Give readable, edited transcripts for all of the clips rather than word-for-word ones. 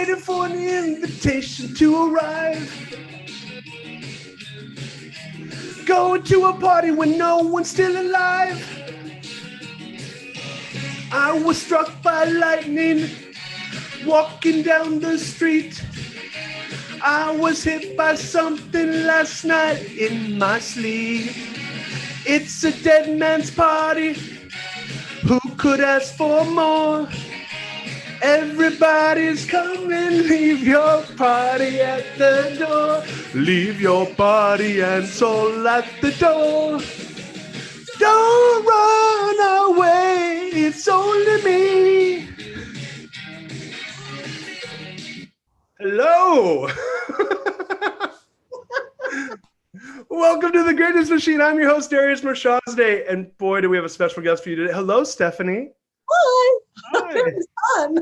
waiting for an invitation to arrive. Going to a party when no one's still alive. I was struck by lightning walking down the street. I was hit by something last night in my sleep. It's a dead man's party. Who could ask for more? Everybody's coming, leave your party at the door. Leave your body and soul at the door. Don't run away, it's only me. Hello. Welcome to the Greatness Machine. I'm your host, Darius Mirshahzadeh, and boy, do we have a special guest for you today. Hello, Stephanie. Hi. Hi. That was fun.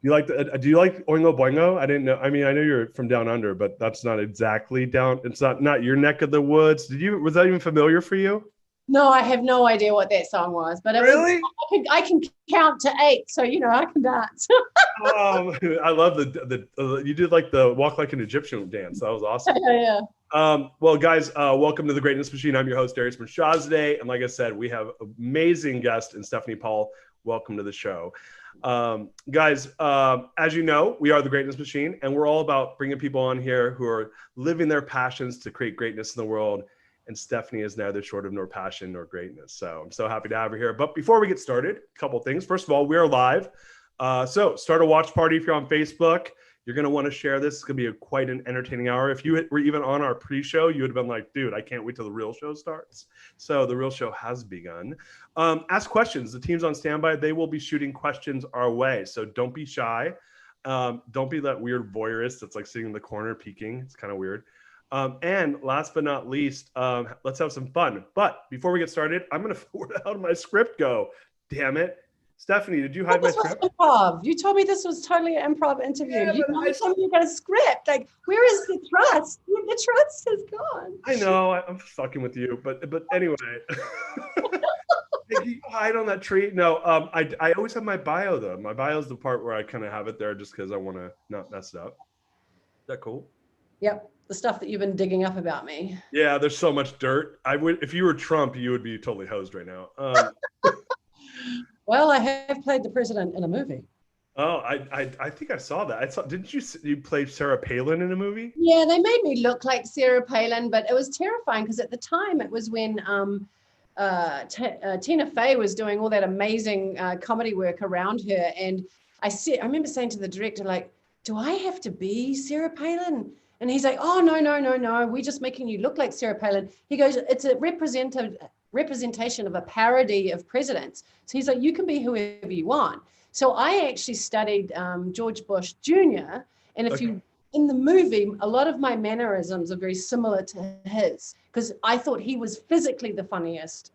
Do you like Oingo Boingo? I didn't know. I mean, I know you're from down under, but that's not exactly down. It's not your neck of the woods. Was that even familiar for you? No, I have no idea what that song was, but Really? I can count to 8, so I can dance. I love the you did like the walk like an Egyptian dance. That was awesome. Yeah. Well, guys, welcome to the Greatness Machine. I'm your host, Darius Mirshahzadeh, and like I said, we have amazing guest and Stephanie Paul. Welcome to the show. Guys, as you know, we are the Greatness Machine, and we're all about bringing people on here who are living their passions to create greatness in the world. And Stephanie is neither short of nor passion nor greatness. So I'm so happy to have her here. But before we get started, a couple things. First of all, we are live. So start a watch party if you're on Facebook. You're going to want to share this. It's going to be quite an entertaining hour. If you were even on our pre-show, you would have been like, dude, I can't wait till the real show starts. So the real show has begun. Ask questions. The team's on standby. They will be shooting questions our way. So don't be shy. Don't be that weird voyeurist that's like sitting in the corner peeking. It's kind of weird. And last but not least, let's have some fun. But before we get started, I'm going to, where the hell did my script go? Damn it. Stephanie, did you hide my script? Improv. You told me this was totally an improv interview. Yeah, You told me you got a script. Like, where is the trust? The trust is gone. I know, I'm fucking with you, but anyway. You hide on that tree. No, I always have my bio though. My bio is the part where I kind of have it there just because I want to not mess it up. Is that cool? Yep. The stuff that you've been digging up about me. Yeah, there's so much dirt. If you were Trump, you would be totally hosed right now. Well, I have played the president in a movie. Oh, I think I saw that. Didn't you play Sarah Palin in a movie? Yeah, they made me look like Sarah Palin, but it was terrifying because at the time it was when Tina Fey was doing all that amazing comedy work around her, and I remember saying to the director, like, do I have to be Sarah Palin? And he's like, oh, no. We're just making you look like Sarah Palin. He goes, it's a representation of a parody of presidents. So he's like, you can be whoever you want. So I actually studied George Bush Jr. And if you, in the movie, a lot of my mannerisms are very similar to his, because I thought he was physically the funniest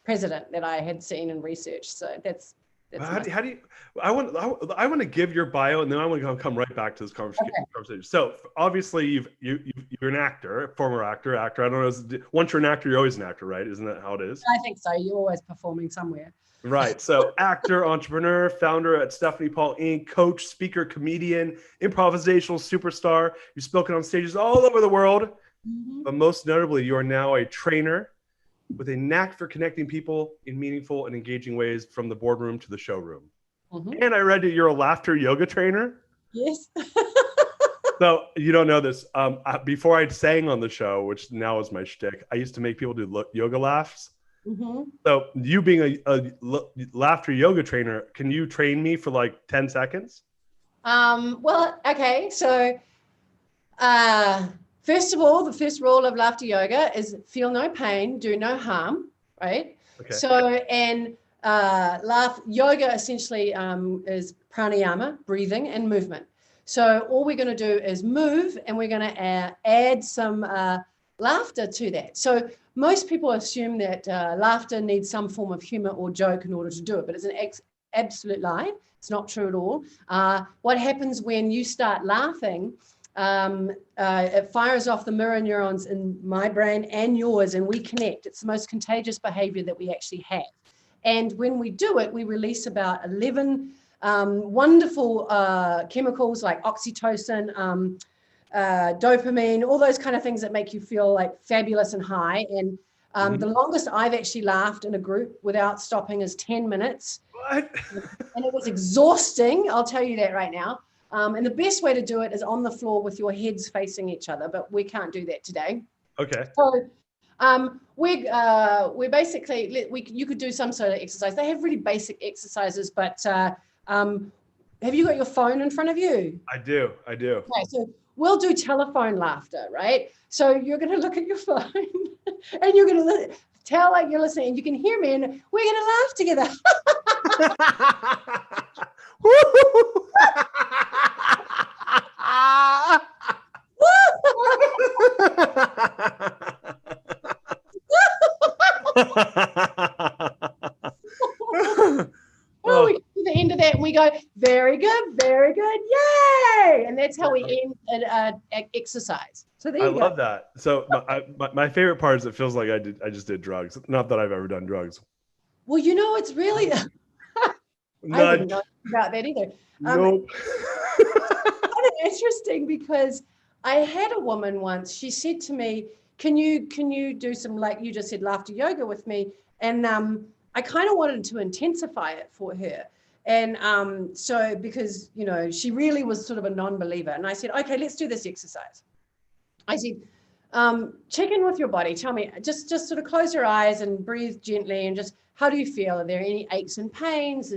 president that I had seen and researched. So that's how do you? I want to give your bio, and then I want to come right back to this conversation. Okay. So obviously you're an actor, a former actor. I don't know. Once you're an actor, you're always an actor, right? Isn't that how it is? I think so. You're always performing somewhere. Right. So actor, entrepreneur, founder at Stephanie Paul Inc., coach, speaker, comedian, improvisational superstar. You've spoken on stages all over the world, but most notably, you are now a trainer with a knack for connecting people in meaningful and engaging ways from the boardroom to the showroom. And I read that you're a laughter yoga trainer. Yes. So you don't know this. Before I sang on the show, which now is my shtick, I used to make people do yoga laughs. So you being a laughter yoga trainer, can you train me for like 10 seconds? Well, okay. So first of all, the first rule of laughter yoga is feel no pain, do no harm, right? Okay. So, and yoga essentially is pranayama, breathing and movement. So all we're going to do is move, and we're going to add some laughter to that. So most people assume that laughter needs some form of humor or joke in order to do it, but it's an absolute lie. It's not true at all. What happens when you start laughing, it fires off the mirror neurons in my brain and yours, and we connect. It's the most contagious behavior that we actually have. And when we do it, we release about 11 wonderful chemicals like oxytocin, dopamine, all those kind of things that make you feel like fabulous and high. And the longest I've actually laughed in a group without stopping is 10 minutes. What? And it was exhausting. I'll tell you that right now. And the best way to do it is on the floor with your heads facing each other, but we can't do that today. Okay. So we're basically, you could do some sort of exercise. They have really basic exercises, but have you got your phone in front of you? I do. Okay, so we'll do telephone laughter, right? So you're going to look at your phone and you're going to tell like you're listening and you can hear me and we're going to laugh together. Oh, we get to the end of that and we go, very good, yay! And that's how we end an exercise. So there you go. I love that. So my favorite part is it feels like I just did drugs. Not that I've ever done drugs. Well, you know, it's really, I wouldn't know about that either. Nope. It's kind of interesting because I had a woman once, she said to me, can you do some, like you just said, laughter yoga with me? And I kind of wanted to intensify it for her. And so because, you know, she really was sort of a non-believer. And I said, okay, let's do this exercise. I said, check in with your body. Tell me, just sort of close your eyes and breathe gently and just, how do you feel? Are there any aches and pains?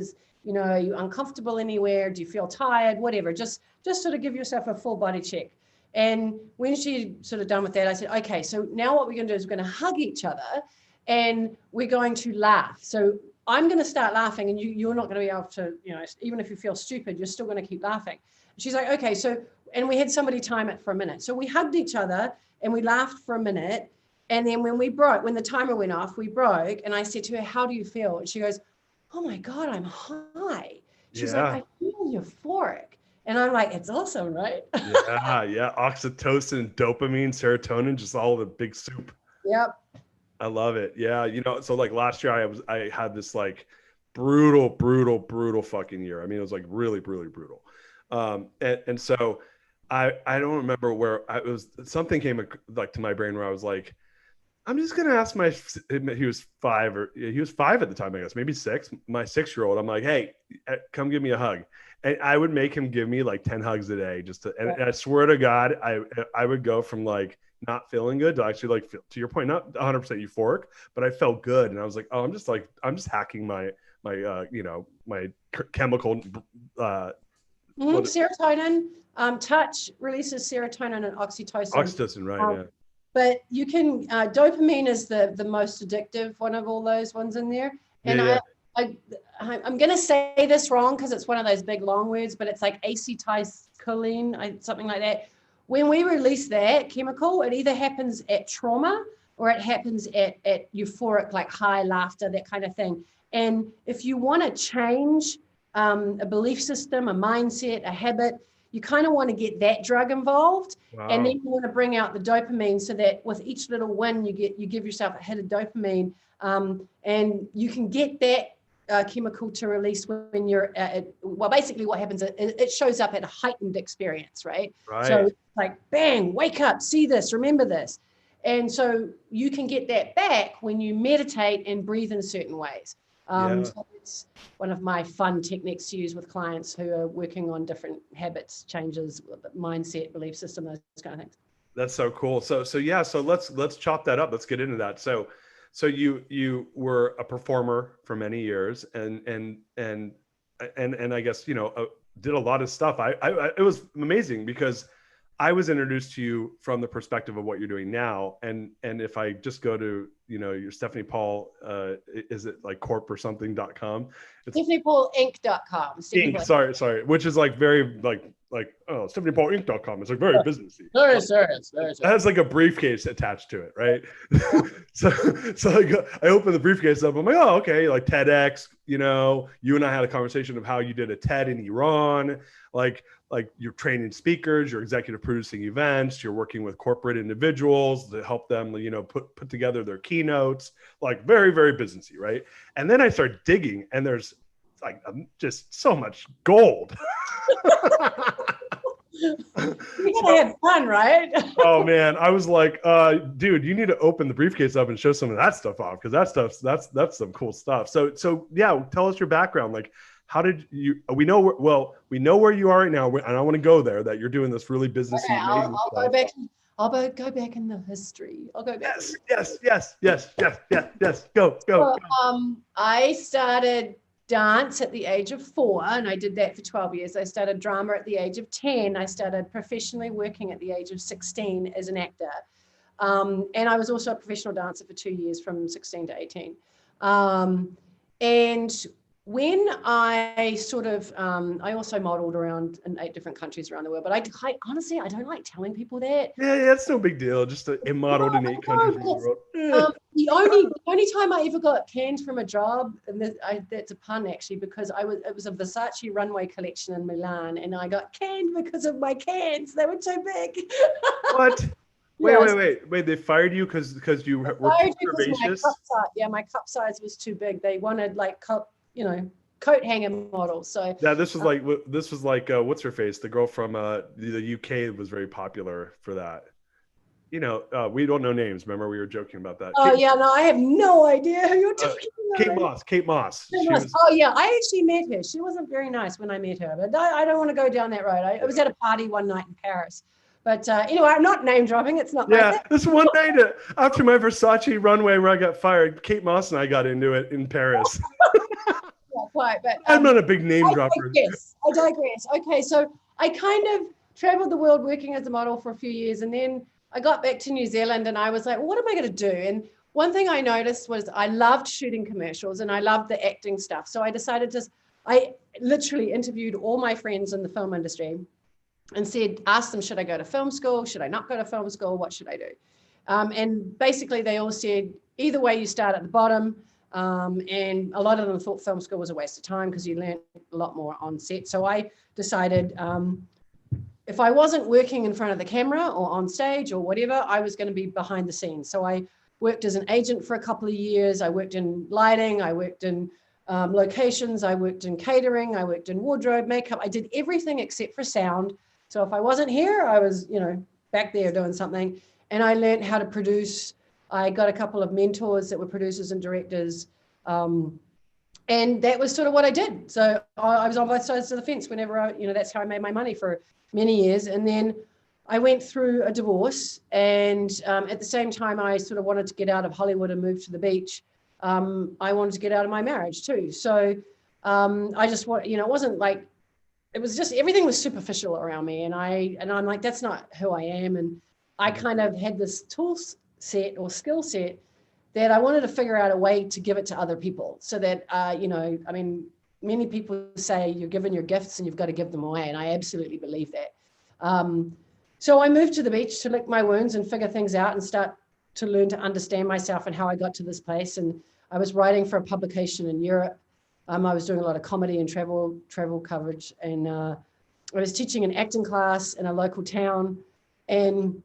Are you uncomfortable anywhere? Do you feel tired? Whatever, just sort of give yourself a full body check. And when she sort of done with that, I said, okay, so now what we're going to do is we're going to hug each other and we're going to laugh. So I'm going to start laughing and you're not going to be able to, you know, even if you feel stupid, you're still going to keep laughing. She's like, okay, so, and we had somebody time it for a minute. So we hugged each other and we laughed for a minute. And then when the timer went off, we broke. And I said to her, how do you feel? And she goes, oh my God, I'm high. She's like, I feel euphoric. And I'm like, it's awesome, right? Yeah. Oxytocin, dopamine, serotonin, just all the big soup. Yep. I love it. Yeah. You know, so like last year I had this like brutal fucking year. I mean, it was like really brutal. And so I don't remember where something came like to my brain where I was like, I'm just going to ask he was 5 at the time, I guess, maybe 6, my 6-year-old. I'm like, hey, come give me a hug. And I would make him give me like 10 hugs a day and I swear to God, I would go from like not feeling good to actually like, to your point, not 100% euphoric, but I felt good. And I was like, oh, I'm just hacking my chemical, serotonin, touch releases serotonin and oxytocin. Oxytocin, right. Yeah. But you can, dopamine is the most addictive one of all those ones in there. And I'm going to say this wrong because it's one of those big long words, but it's like acetylcholine, something like that. When we release that chemical, it either happens at trauma or it happens at euphoric, like high laughter, that kind of thing. And if you want to change a belief system, a mindset, a habit, you kind of want to get that drug involved. Wow. And then you want to bring out the dopamine so that with each little win, you give yourself a hit of dopamine. And you can get that chemical to release when you're basically what happens, it shows up at a heightened experience, right? So it's like, bang, wake up, see this, remember this. And so you can get that back when you meditate and breathe in certain ways. So it's one of my fun techniques to use with clients who are working on different habits, changes, mindset, belief system, those kind of things. That's so cool. So let's chop that up. Let's get into that. So you were a performer for many years and I guess, you know, did a lot of stuff. It was amazing because I was introduced to you from the perspective of what you're doing now. And if I just go to, you know, your Stephanie Paul, is it like corp or something.com? It's StephaniePaulInc.com. Inc, sorry. Which is like very oh, StephaniePaulInc.com. It's like very businessy. Very serious. It has like a briefcase attached to it, right? so I open the briefcase up. I'm like, oh, okay. Like TEDx, you know, you and I had a conversation of how you did a TED in Iran, like you're training speakers, you're executive producing events, you're working with corporate individuals to help them, you know, put together their keynotes, like very, very businessy, right? And then I start digging and there's like just so much gold. You gotta have fun, right? Oh man, I was like, dude, you need to open the briefcase up and show some of that stuff off, because that's some cool stuff. So yeah, tell us your background. Like, how did you? We know where you are right now, and I want to go there. That you're doing this really businessy, Okay, amazing I'll stuff. go back. I'll go back in the history. I'll go back. Yes. Go. So, I started dance at the age of 4, and I did that for 12 years. I started drama at the age of 10. I started professionally working at the age of 16 as an actor. And I was also a professional dancer for 2 years, from 16 to 18. And when I sort of, I also modeled around in 8 different countries around the world, but honestly, I don't like telling people that. Yeah, it's no big deal. Just modeled in 8 countries around the world. The only time I ever got canned from a job, and that's a pun actually, because it was a Versace runway collection in Milan, and I got canned because of my cans. They were too big. What? Wait! They fired you because you were too curvaceous? My cup size was too big. They wanted like coat hanger models. So yeah, this was like what's her face? The girl from the UK was very popular for that. We don't know names. Remember, we were joking about that. Oh, yeah, no, I have no idea who you're talking about. Kate Moss. Oh, yeah, I actually met her. She wasn't very nice when I met her, but I don't want to go down that road. I was at a party one night in Paris. But anyway, I'm not name dropping. It's not. Yeah, this one night after my Versace runway where I got fired, Kate Moss and I got into it in Paris. Not quite, but I'm not a big name dropper. I digress. Okay, so I kind of traveled the world working as a model for a few years, and then I got back to New Zealand, and I was like, well, what am I going to do? And one thing I noticed was I loved shooting commercials, and I loved the acting stuff. So I decided I literally interviewed all my friends in the film industry and asked them, should I go to film school? Should I not go to film school? What should I do? And basically they all said, either way, you start at the bottom. And a lot of them thought film school was a waste of time because you learned a lot more on set. So I decided if I wasn't working in front of the camera or on stage or whatever, I was going to be behind the scenes. So I worked as an agent for a couple of years. I worked in lighting. I worked in locations. I worked in catering. I worked in wardrobe, makeup. I did everything except for sound. So if I wasn't here, I was, back there doing something. And I learned how to produce. I got a couple of mentors that were producers and directors. And that was sort of what I did. So I was on both sides of the fence whenever that's how I made my money for many years. And then I went through a divorce, and at the same time, I sort of wanted to get out of Hollywood and move to the beach. I wanted to get out of my marriage too. So I just it wasn't like, it was just, everything was superficial around me. And I'm like, that's not who I am. And I kind of had this tool set or skill set that I wanted to figure out a way to give it to other people so that, many people say you're given your gifts and you've got to give them away. And I absolutely believe that. So I moved to the beach to lick my wounds and figure things out and start to learn to understand myself and how I got to this place. And I was writing for a publication in Europe. I was doing a lot of comedy and travel coverage. And I was teaching an acting class in a local town. And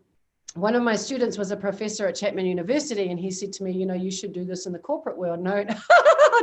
one of my students was a professor at Chapman University, and he said to me, you should do this in the corporate world. No,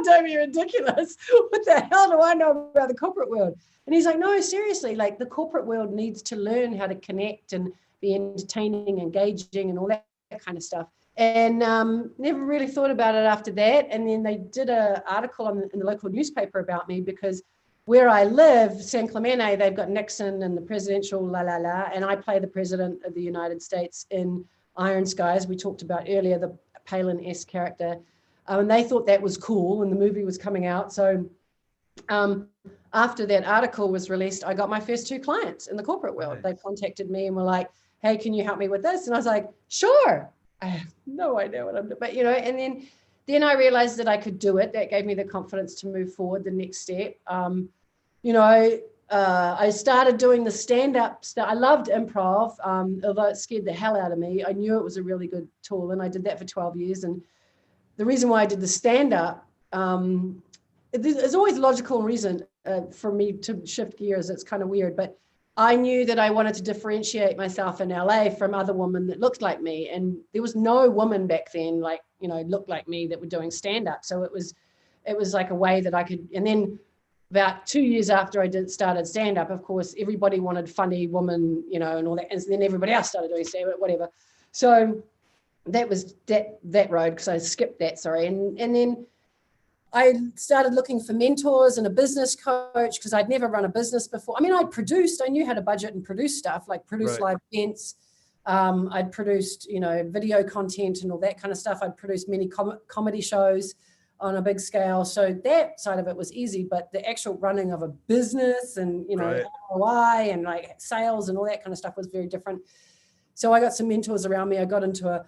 don't be ridiculous. What the hell do I know about the corporate world? And he's like, no, seriously, like the corporate world needs to learn how to connect and be entertaining, engaging, and all that kind of stuff. And never really thought about it after that. And then they did an article in the local newspaper about me because where I live, San Clemente, they've got Nixon and the presidential and I play the president of the United States in Iron Skies. We talked about earlier, the Palin-esque character. And they thought that was cool, and the movie was coming out. So after that article was released, I got my first 2 clients in the corporate world. Nice. They contacted me and were like, hey, can you help me with this? And I was like, sure. I have no idea what I'm doing. But, and then I realized that I could do it. That gave me the confidence to move forward the next step. I started doing the stand-up stuff. I loved improv, although it scared the hell out of me. I knew it was a really good tool, and I did that for 12 years. And the reason why I did the stand-up, there's always a logical reason for me to shift gears. It's kind of weird, but I knew that I wanted to differentiate myself in LA from other women that looked like me. And there was no woman back then, looked like me that were doing stand-up. So it was like a way that I could, and then about 2 years after I started stand-up, of course, everybody wanted funny woman, you know, and all that. And then everybody else started doing stand-up, whatever. So that was that road, because I skipped that, sorry. And then I started looking for mentors and a business coach, because I'd never run a business before. I mean, I knew how to budget and produce stuff, like produce live events. I'd produced, you know, video content and all that kind of stuff. I'd produced many comedy shows on a big scale. So that side of it was easy, but the actual running of a business and, you know, ROI and like sales and all that kind of stuff was very different. So I got some mentors around me. I got into a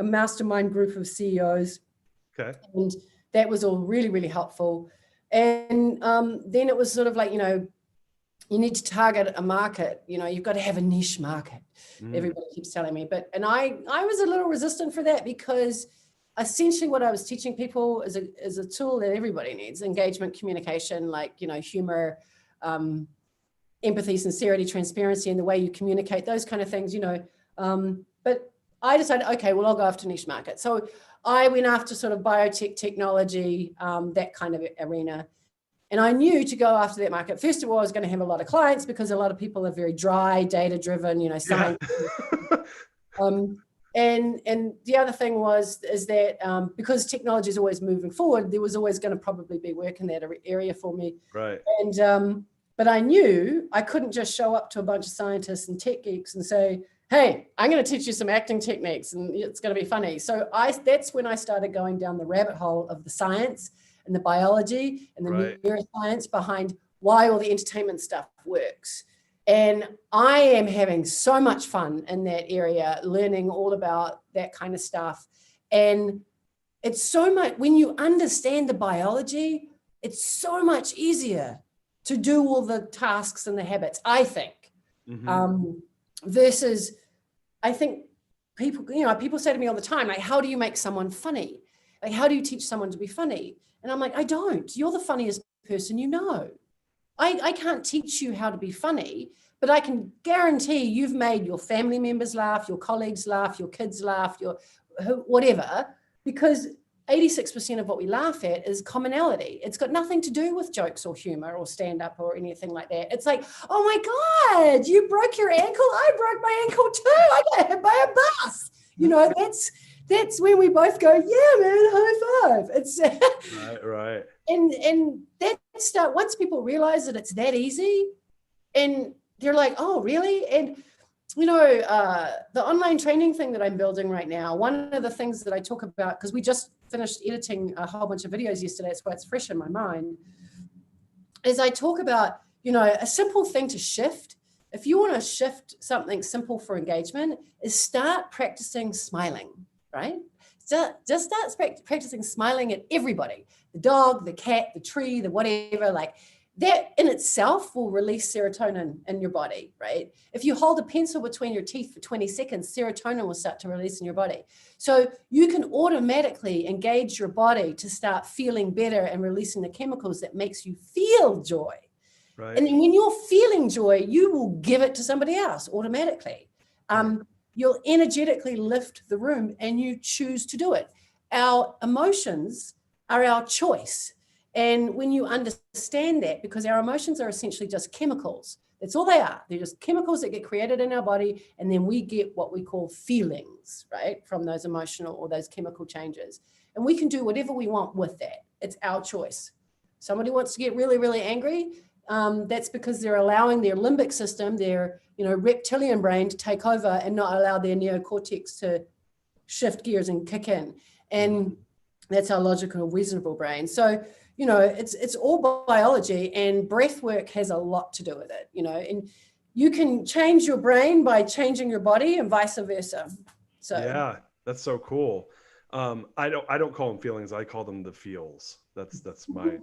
mastermind group of CEOs. Okay. And that was all really, really helpful. And then it was sort of like, you know, you need to target a market, you know, you've got to have a niche market. Everybody keeps telling me, and I was a little resistant for that, because essentially what I was teaching people is a tool that everybody needs: engagement, communication, like, you know, humor, empathy, sincerity, transparency, and the way you communicate, those kind of things, you know. But I decided, okay, well, I'll go after niche market. So I went after sort of biotech, technology, that kind of arena. And I knew to go after that market, first of all, I was going to have a lot of clients, because a lot of people are very dry, data-driven, you know, science. And the other thing is that because technology is always moving forward, there was always going to probably be work in that area for me. Right. And but I knew I couldn't just show up to a bunch of scientists and tech geeks and say, hey, I'm going to teach you some acting techniques and it's going to be funny. So that's when I started going down the rabbit hole of the science and the biology and the neuroscience behind why all the entertainment stuff works. And I am having so much fun in that area, learning all about that kind of stuff. And it's so much, when you understand the biology, it's so much easier to do all the tasks and the habits, I think. Versus, I think people say to me all the time, like, how do you make someone funny? Like, how do you teach someone to be funny? And I'm like, I don't. You're the funniest person you know. I can't teach you how to be funny, but I can guarantee you've made your family members laugh, your colleagues laugh, your kids laugh, whatever, because 86% of what we laugh at is commonality. It's got nothing to do with jokes or humor or stand-up or anything like that. It's like, oh my God, you broke your ankle. I broke my ankle too. I got hit by a bus. You know, that's when we both go, yeah, man, high five. It's right. And that's once people realize that it's that easy, and they're like, oh, really? And you know, the online training thing that I'm building right now, one of the things that I talk about, because we just finished editing a whole bunch of videos yesterday, that's why it's fresh in my mind, is I talk about, you know, a simple thing to shift. If you want to shift something simple for engagement, is start practicing smiling, right? Just start practicing smiling at everybody, the dog, the cat, the tree, the whatever, like that in itself will release serotonin in your body, right? If you hold a pencil between your teeth for 20 seconds, serotonin will start to release in your body. So you can automatically engage your body to start feeling better and releasing the chemicals that makes you feel joy. Right. And then when you're feeling joy, you will give it to somebody else automatically. You'll energetically lift the room and you choose to do it. Our emotions are our choice. And when you understand that, because our emotions are essentially just chemicals, that's all they are. They're just chemicals that get created in our body. And then we get what we call feelings, right? From those emotional or those chemical changes. And we can do whatever we want with that. It's our choice. Somebody wants to get really, really angry. That's because they're allowing their limbic system, their reptilian brain to take over and not allow their neocortex to shift gears and kick in. And that's our logical, reasonable brain. So, it's all biology, and breath work has a lot to do with it, and you can change your brain by changing your body and vice versa. So yeah, that's so cool. I don't call them feelings. I call them the feels. That's my,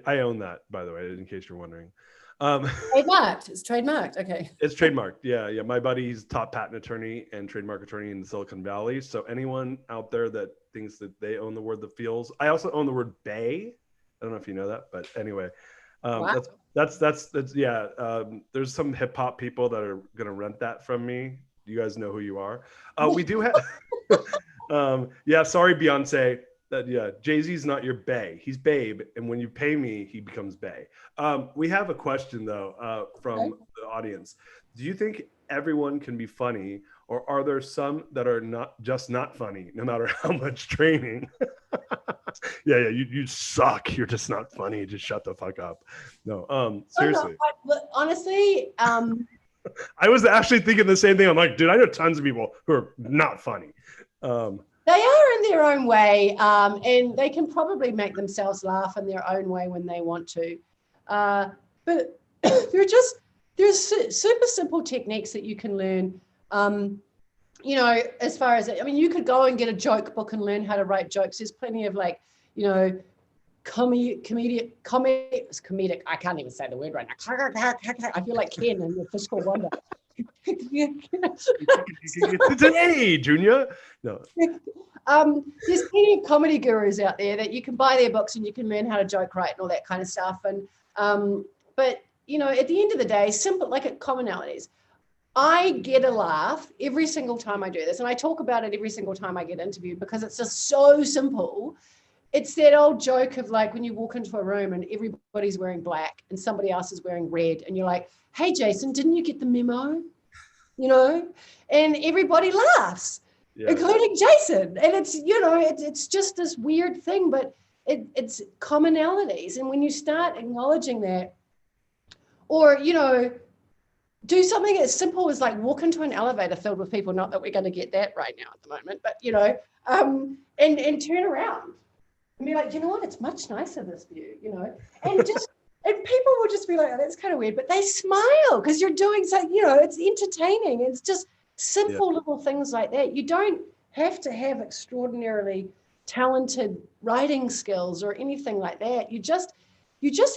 I own that, by the way, in case you're wondering. Trademarked. It's trademarked. Okay. It's trademarked. Yeah. My buddy's top patent attorney and trademark attorney in Silicon Valley. So anyone out there that thinks that they own the word the feels, I also own the word bay. I don't know if you know that, but anyway, wow. that's yeah. There's some hip hop people that are going to rent that from me. You guys know who you are. We do have, yeah, sorry, Beyonce. That yeah, Jay-Z's not your bae. He's babe, and when you pay me, he becomes bae. We have a question though from the audience. Do you think everyone can be funny, or are there some that are not funny, no matter how much training? Yeah, you suck. You're just not funny. Just shut the fuck up. No, seriously. Honestly, I was actually thinking the same thing. I'm like, dude, I know tons of people who are not funny. they are in their own way, and they can probably make themselves laugh in their own way when they want to. But there's super simple techniques that you can learn. You know, as far as, I mean, you could go and get a joke book and learn how to write jokes. There's plenty of like, you know, comedic. I can't even say the word right now. I feel like Ken in the Fiscal Wonder. Today, Junior. No. There's plenty of comedy gurus out there that you can buy their books and you can learn how to joke write and all that kind of stuff. And but you know, at the end of the day, simple, like at commonalities. I get a laugh every single time I do this, and I talk about it every single time I get interviewed because it's just so simple. It's that old joke of like when you walk into a room and everybody's wearing black and somebody else is wearing red, and you're like, "Hey, Jason, didn't you get the memo?" You know, and everybody laughs, including Jason. And it's, you know, it's just this weird thing, but it's commonalities. And when you start acknowledging that, or, you know, do something as simple as like walk into an elevator filled with people, not that we're going to get that right now at the moment, but, you know, and turn around and be like, you know what, it's much nicer, this view, you know, and just, and people will just be like, oh, that's kind of weird, but they smile because you're doing something, you know, it's entertaining. It's just simple little things like that. You don't have to have extraordinarily talented writing skills or anything like that. You just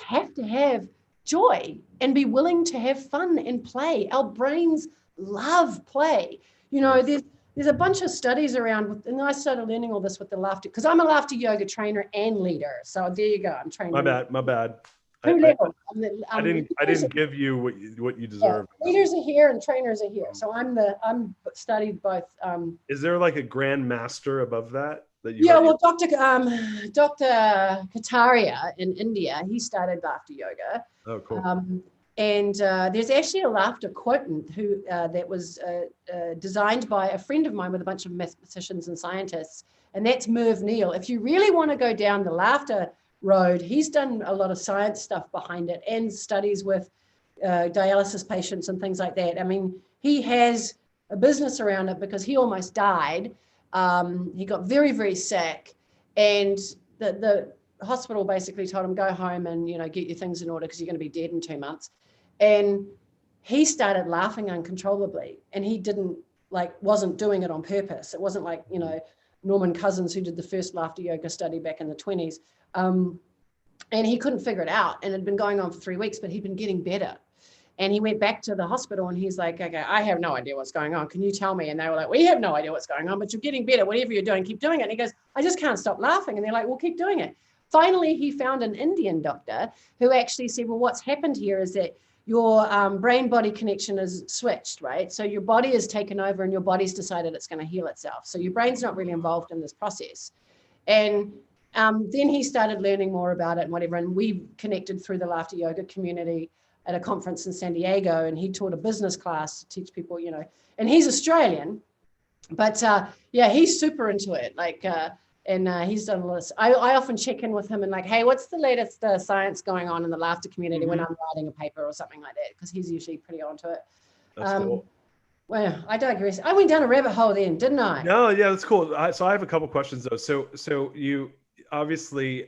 have to have joy and be willing to have fun and play. Our brains love play. You know, there's a bunch of studies around, and I started learning all this with the laughter, because I'm a laughter yoga trainer and leader. So there you go. I'm training. My bad. I didn't give you what you deserve. Yeah, leaders are here and trainers are here. So I'm studied both. Is there like a grand master above that? Well, Dr. Kataria in India, he started laughter yoga. Oh, cool. And there's actually a laughter quotient who that was designed by a friend of mine with a bunch of mathematicians and scientists, and that's Merv Neal. If you really want to go down the laughter road, he's done a lot of science stuff behind it and studies with dialysis patients and things like that. I mean, he has a business around it because he almost died. He got very, very sick, and the hospital basically told him, go home and, you know, get your things in order because you're going to be dead in 2 months. And he started laughing uncontrollably, and he wasn't doing it on purpose. It wasn't like, you know, Norman Cousins, who did the first laughter yoga study back in the 1920s. And he couldn't figure it out, and it had been going on for 3 weeks, but he'd been getting better. And he went back to the hospital and he's like, okay, I have no idea what's going on. Can you tell me? And they were like, we have no idea what's going on, but you're getting better. Whatever you're doing, keep doing it. And he goes, I just can't stop laughing. And they're like, well, keep doing it. Finally, he found an Indian doctor who actually said, well, what's happened here is that your brain-body connection is switched, right? So your body is taken over and your body's decided it's going to heal itself. So your brain's not really involved in this process. And then he started learning more about it and whatever. And we connected through the laughter yoga community at a conference in San Diego, and he taught a business class to teach people, you know, and he's Australian, but he's super into it. Like, and he's done a lot. I often check in with him and like, hey, what's the latest science going on in the laughter community when I'm writing a paper or something like that? Because he's usually pretty onto it. That's cool. Well, I digress. I went down a rabbit hole then, didn't I? No, yeah, that's cool. So I have a couple questions though. So you obviously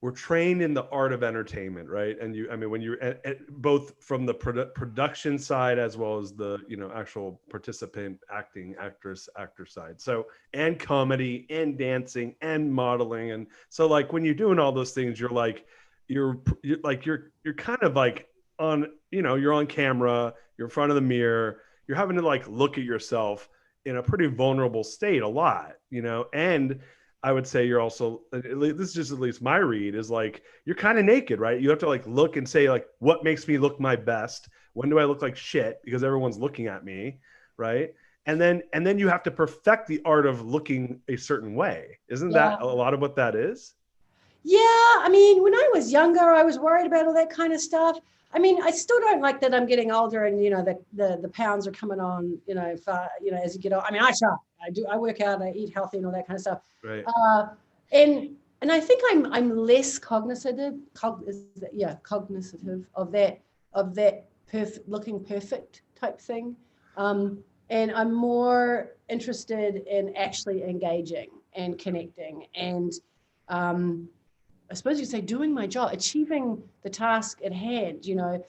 were trained in the art of entertainment, right? And when you're at both from the production side as well as the, you know, actual participant actor side. So, and comedy and dancing and modeling. And so like when you're doing all those things, you're kind of like on, you know, you're on camera, you're in front of the mirror, you're having to like look at yourself in a pretty vulnerable state a lot, you know, and I would say you're also, this is just at least my read, is like, you're kind of naked, right? You have to like look and say like, what makes me look my best? When do I look like shit? Because everyone's looking at me, right? and then you have to perfect the art of looking a certain way. Isn't Yeah. that a lot of what that is? Yeah, I mean, when I was younger, I was worried about all that kind of stuff. I mean, I still don't like that I'm getting older and, the pounds are coming on, as you get older. I mean, I work out, I eat healthy and all that kind of stuff. Right. And I think I'm less cognitive of that looking perfect type thing. And I'm more interested in actually engaging and connecting and, I suppose you say doing my job, achieving the task at hand. I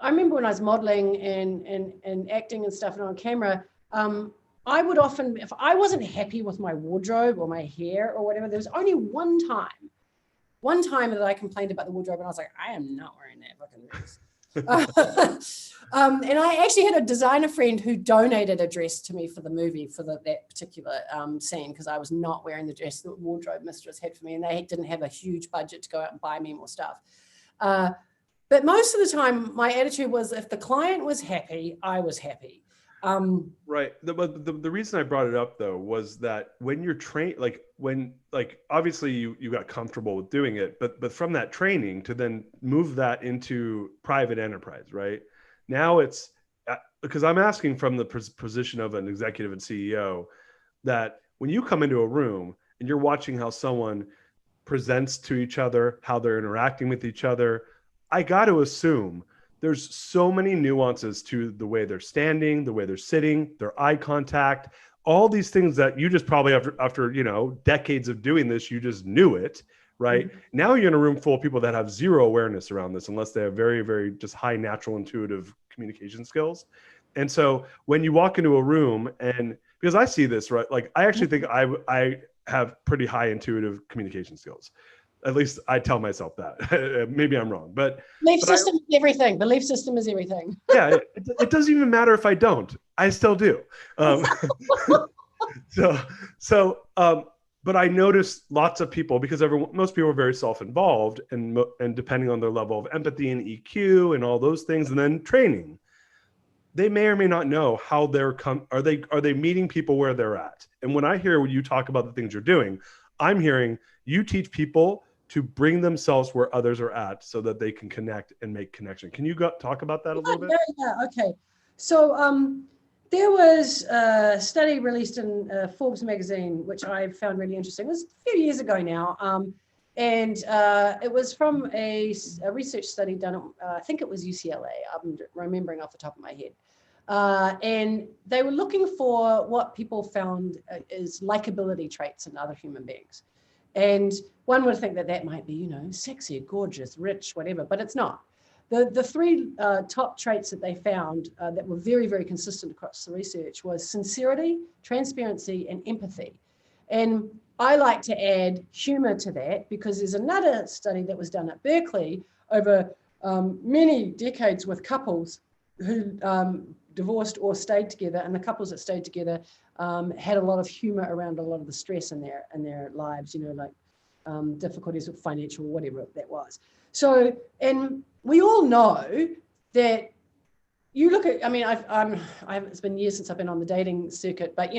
remember when I was modeling and acting and stuff and on camera, I would often, if I wasn't happy with my wardrobe or my hair or whatever, there was only one time that I complained about the wardrobe and I was like, I am not wearing that fucking dress. And I actually had a designer friend who donated a dress to me for the movie for that particular scene, because I was not wearing the dress that wardrobe mistress had for me, and they didn't have a huge budget to go out and buy me more stuff. But most of the time, my attitude was if the client was happy, I was happy. Right. The reason I brought it up though was that when you're trained, obviously you got comfortable with doing it, but from that training to then move that into private enterprise, right? Now it's because I'm asking from the position of an executive and CEO, that when you come into a room and you're watching how someone presents to each other, how they're interacting with each other, I got to assume there's so many nuances to the way they're standing, the way they're sitting, their eye contact, all these things that you just probably after decades of doing this, you just knew it, right? Mm-hmm. Now you're in a room full of people that have zero awareness around this, unless they have very, very just high natural intuitive communication skills. And so when you walk into a room, and because I see this, right? Like I actually think I have pretty high intuitive communication skills. At least I tell myself that. Maybe I'm wrong, but belief system is everything. Belief system is everything. Yeah, it doesn't even matter if I don't. I still do. But I noticed lots of people, because most people are very self-involved, and depending on their level of empathy and EQ and all those things, and then training, they may or may not know how are they meeting people where they're at. And when I hear you talk about the things you're doing, I'm hearing you teach people to bring themselves where others are at so that they can connect and make connection. Can you talk about that a little bit? Yeah. Okay. So there was a study released in Forbes magazine, which I found really interesting. It was a few years ago now. And it was from a research study done at, I think it was UCLA. I'm remembering off the top of my head. And they were looking for what people found as likability traits in other human beings. And one would think that might be, sexy, gorgeous, rich, whatever, but it's not. The three top traits that they found that were very, very consistent across the research was sincerity, transparency, and empathy. And I like to add humor to that, because there's another study that was done at Berkeley over many decades with couples who divorced or stayed together, and the couples that stayed together had a lot of humor around a lot of the stress in their lives, difficulties with financial, whatever that was. So, and we all know that you look at, it's been years since I've been on the dating circuit, but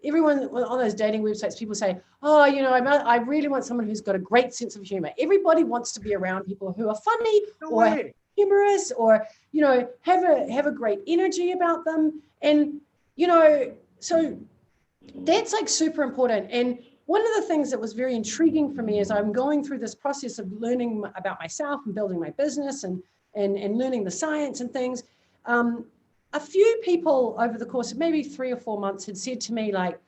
everyone on those dating websites, people say, I really want someone who's got a great sense of humor. Everybody wants to be around people who are funny or humorous, or have a great energy about them. And so that's like super important. And one of the things that was very intriguing for me as I'm going through this process of learning about myself and building my business and learning the science and things, a few people over the course of maybe 3 or 4 months had said to me, like,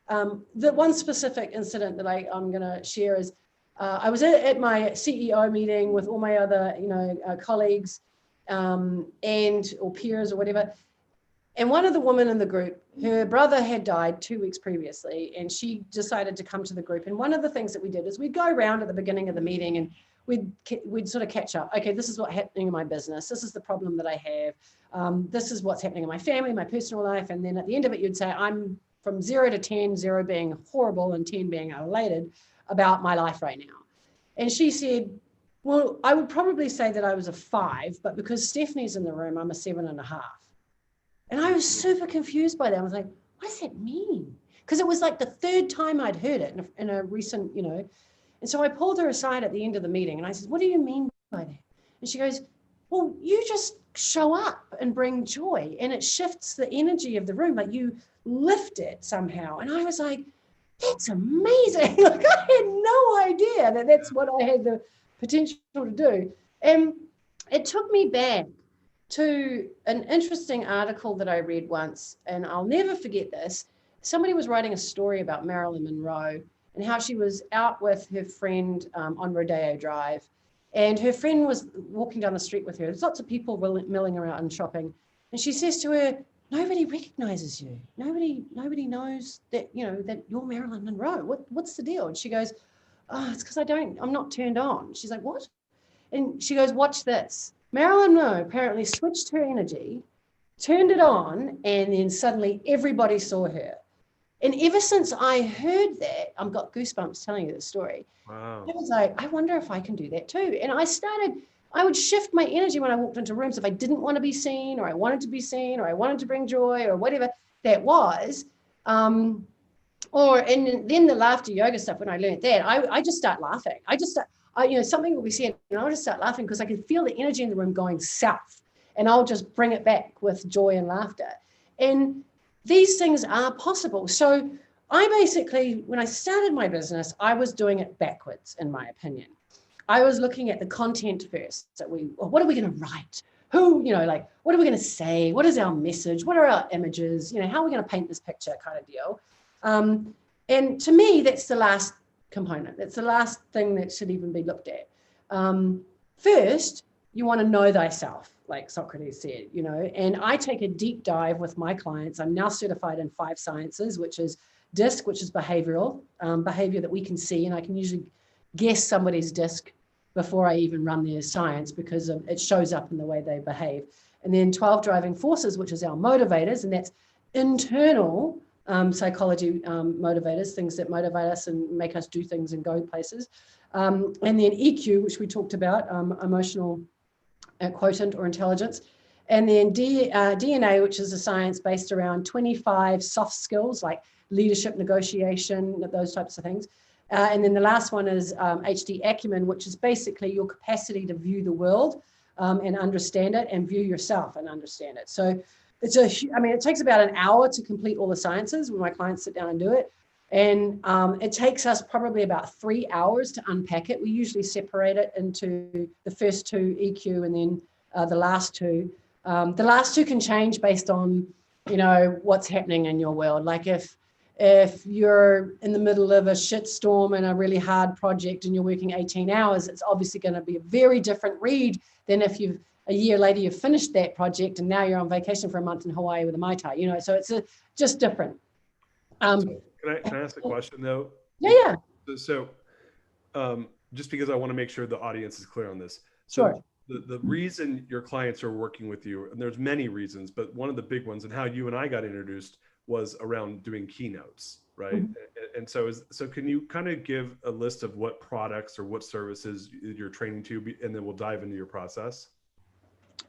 the one specific incident that I'm going to share is, I was at my CEO meeting with all my other, colleagues or peers or whatever. And one of the women in the group, her brother had died 2 weeks previously, and she decided to come to the group. And one of the things that we did is we'd go around at the beginning of the meeting and we'd sort of catch up. Okay, this is what's happening in my business. This is the problem that I have. This is what's happening in my family, my personal life. And then at the end of it, you'd say, I'm from 0 to 10, 0 being horrible and 10 being elated about my life right now. And she said, well, I would probably say that I was a 5, but because Stephanie's in the room, I'm a 7.5. And I was super confused by that. I was like, what does that mean? Because it was like the third time I'd heard it in a recent, and so I pulled her aside at the end of the meeting and I said, what do you mean by that? And she goes, well, you just show up and bring joy and it shifts the energy of the room. Like you lift it somehow. And I was like, that's amazing. Like I had no idea that that's what I had the potential to do. And it took me back to an interesting article that I read once, and I'll never forget this. Somebody was writing a story about Marilyn Monroe and how she was out with her friend on Rodeo Drive. And her friend was walking down the street with her. There's lots of people milling around and shopping. And she says to her, nobody recognizes you. Nobody knows that, that you're Marilyn Monroe. What's the deal? And she goes, oh, it's because I'm not turned on. She's like, what? And she goes, watch this. Marilyn Monroe apparently switched her energy, turned it on, and then suddenly everybody saw her. And ever since I heard that, I've got goosebumps telling you the story. Wow. I was like, I wonder if I can do that too. And I would shift my energy when I walked into rooms if I didn't want to be seen, or I wanted to be seen, or I wanted to bring joy, or whatever that was. And then the laughter yoga stuff, when I learned that, I just start laughing. Something will be said, and I'll just start laughing because I can feel the energy in the room going south, and I'll just bring it back with joy and laughter. And these things are possible. So I basically, when I started my business, I was doing it backwards, in my opinion. I was looking at the content first. So what are we going to write? What are we going to say? What is our message? What are our images? How are we going to paint this picture kind of deal? And to me, that's the last component. That's the last thing that should even be looked at. First, you want to know thyself, like Socrates said, and I take a deep dive with my clients. I'm now certified in 5 sciences, which is DISC, which is behavioral, behavior that we can see. And I can usually guess somebody's DISC before I even run their science because it shows up in the way they behave. And then 12 driving forces, which is our motivators, and that's internal psychology motivators, things that motivate us and make us do things and go places. And then EQ, which we talked about, emotional quotient or intelligence. And then DNA, which is a science based around 25 soft skills like leadership, negotiation, those types of things. And then the last one is HD acumen, which is basically your capacity to view the world and understand it, and view yourself and understand it. So it takes about an hour to complete all the sciences when my clients sit down and do it. And it takes us probably about 3 hours to unpack it. We usually separate it into the first 2, EQ, and then the last 2. The last 2 can change based on, what's happening in your world. Like if you're in the middle of a shitstorm and a really hard project and you're working 18 hours, it's obviously going to be a very different read than if a year later you've finished that project and now you're on vacation for a month in Hawaii with a Mai Tai, so it's just different. Can I ask a question though? Yeah. So just because I want to make sure the audience is clear on this. Sure. So the reason your clients are working with you, and there's many reasons, but one of the big ones and how you and I got introduced was around doing keynotes, right? Mm-hmm. And so can you kind of give a list of what products or what services you're training to, and then we'll dive into your process?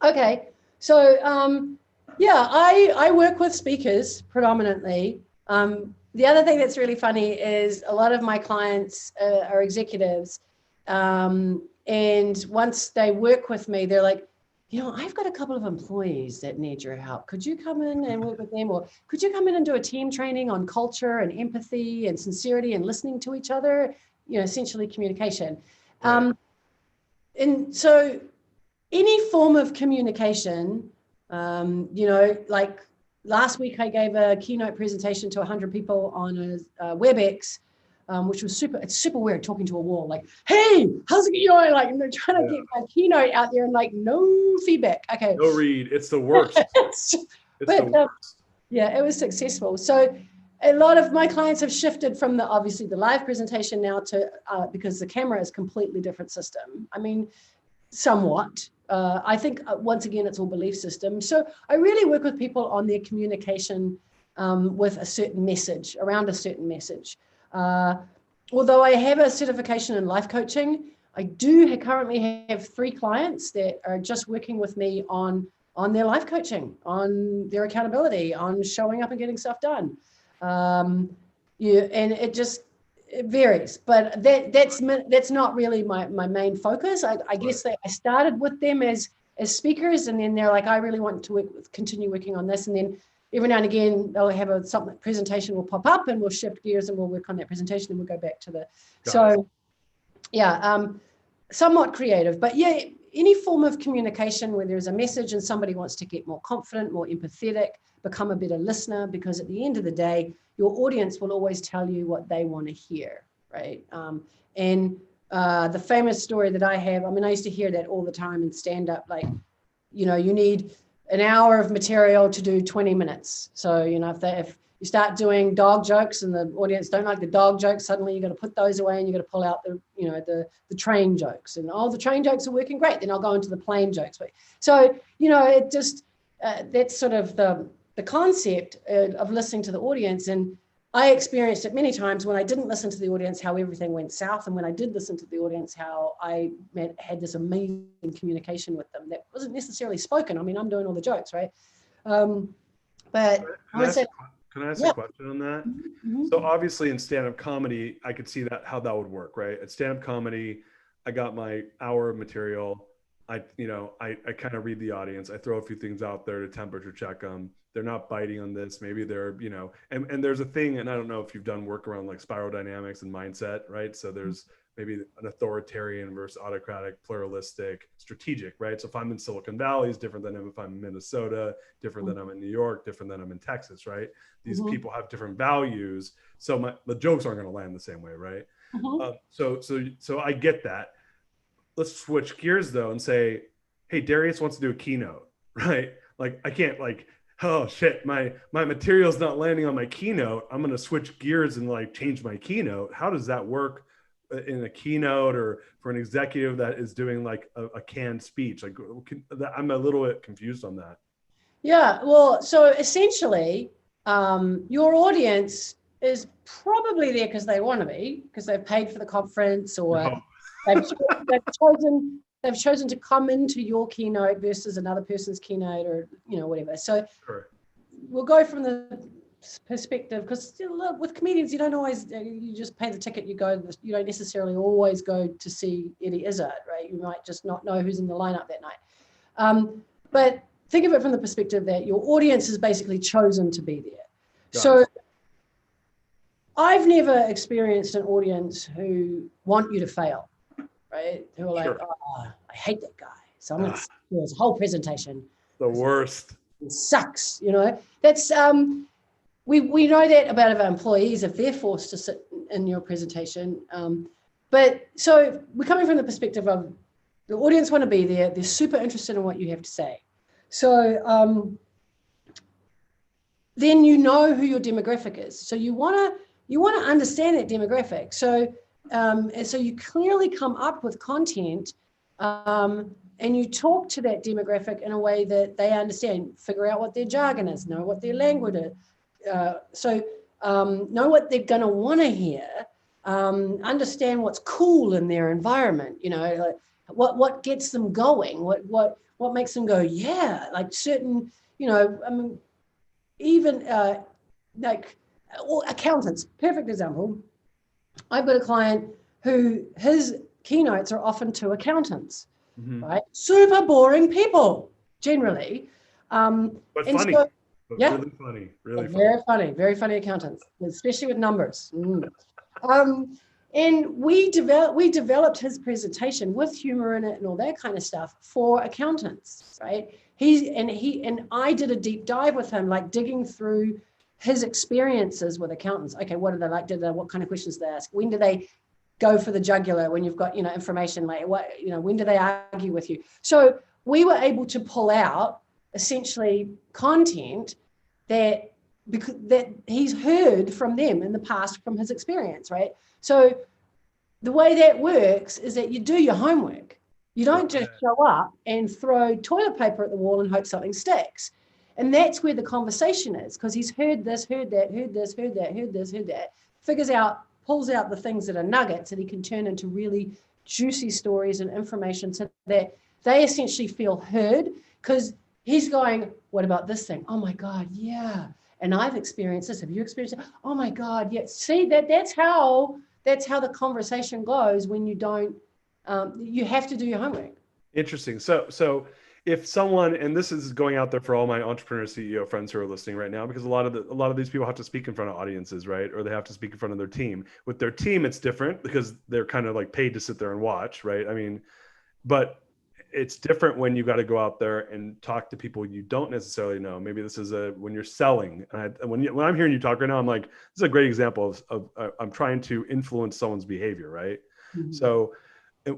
Okay. So I work with speakers predominantly. The other thing that's really funny is a lot of my clients are executives. And once they work with me, they're like, I've got a couple of employees that need your help. Could you come in and work with them? Or could you come in and do a team training on culture and empathy and sincerity and listening to each other, essentially communication. Right. And so any form of communication, like last week I gave a keynote presentation to 100 people on a WebEx, which was it's super weird talking to a wall, like, hey, how's it going? Like, I'm trying to get my keynote out there and like no feedback. Okay. No read. It's the worst. The worst. Yeah, it was successful. So a lot of my clients have shifted from obviously the live presentation now to, because the camera is a completely different system. I mean, somewhat. I think once again, it's all belief system. So I really work with people on their communication with a certain message, around a certain message. Although I have a certification in life coaching, I do currently have 3 clients that are just working with me on on their life coaching, on their accountability, on showing up and getting stuff done. And it varies, but that's not really my main focus. I guess that I started with them as speakers, and then they're like, I really want to continue working on this, and then every now and again they'll have a presentation will pop up, and we'll shift gears and we'll work on that presentation, and we'll go back to somewhat creative, but yeah, any form of communication where there's a message and somebody wants to get more confident, more empathetic, become a better listener, because at the end of the day, your audience will always tell you what they want to hear, right? The famous story that I have, I mean, I used to hear that all the time in stand-up, like, you know, you need an hour of material to do 20 minutes. So, you know, if you start doing dog jokes and the audience don't like the dog jokes, suddenly you're going to put those away and you're going to pull out the train jokes, and the train jokes are working great. Then I'll go into the plane jokes. So, you know, it just, that's sort of the concept of listening to the audience. And I experienced it many times when I didn't listen to the audience, how everything went south. And when I did listen to the audience, how I had this amazing communication with them that wasn't necessarily spoken. I mean, I'm doing all the jokes, right? But I would say, can I ask a question on that? Mm-hmm. So obviously in stand-up comedy, I could see that how that would work, right? At stand-up comedy, I got my hour of material. I kind of read the audience. I throw a few things out there to temperature check them. They're not biting on this. Maybe they're, and there's a thing, and I don't know if you've done work around like spiral dynamics and mindset, right? So there's maybe an authoritarian versus autocratic, pluralistic, strategic, right? So if I'm in Silicon Valley, it's different than if I'm in Minnesota, different than I'm in New York, different than I'm in Texas, right? These people have different values. So the jokes aren't going to land the same way, right? So I get that. Let's switch gears though and say, hey, Darius wants to do a keynote, right? Like I can't oh shit, my material's not landing on my keynote. I'm going to switch gears and like change my keynote. How does that work in a keynote or for an executive that is doing like a canned speech? Like I'm a little bit confused on that. Yeah, well, so essentially your audience is probably there because they want to be, because they've paid for the conference, or they've chosen to come into your keynote versus another person's keynote, or whatever. So we'll go from the perspective, because with comedians, you don't always, you just pay the ticket, you go, you don't necessarily always go to see Eddie Izzard, right? You might just not know who's in the lineup that night. But think of it from the perspective that your audience has basically chosen to be there. So I've never experienced an audience who want you to fail, right? Who are like, oh, I hate that guy, so I'm going to do his whole presentation. The worst. It sucks, That's we know that about our employees if they're forced to sit in your presentation. But so we're coming from the perspective of the audience want to be there. They're super interested in what you have to say. So then you know who your demographic is. So you want to understand that demographic. So and so you clearly come up with content and you talk to that demographic in a way that they understand, figure out what their jargon is, know what their language is. Know what they're going to want to hear, understand what's cool in their environment, like what gets them going, what makes them go, yeah, like certain, even like accountants, perfect example. I've got a client who his keynotes are often to accountants, right? Super boring people generally. But funny. So, yeah, really funny, very funny accountants, especially with numbers. And we developed his presentation with humor in it and all that kind of stuff for accountants, right? I did a deep dive with him, like digging through his experiences with accountants. Okay, what are they like? What kind of questions do they ask? When do they go for the jugular? When you've got information, like when do they argue with you? So we were able to pull out essentially content that he's heard from them in the past from his experience, right? So the way that works is that you do your homework. You don't just show up and throw toilet paper at the wall and hope something sticks. And that's where the conversation is, because he's heard this, heard that, heard this, heard that, heard this, heard that, pulls out the things that are nuggets that he can turn into really juicy stories and information so that they essentially feel heard, because he's going, what about this thing? Oh my God, yeah. And I've experienced this. Have you experienced it? Oh my God, yeah. See, that's how the conversation goes when you don't, you have to do your homework. Interesting. So if someone, and this is going out there for all my entrepreneur CEO friends who are listening right now, because a lot of these people have to speak in front of audiences, right? Or they have to speak in front of their team. With their team, it's different because they're kind of like paid to sit there and watch, right? I mean, but it's different when you got to go out there and talk to people you don't necessarily know. Maybe this is when you're selling. And when I'm hearing you talk right now, I'm like, this is a great example of I'm trying to influence someone's behavior, right? Mm-hmm. So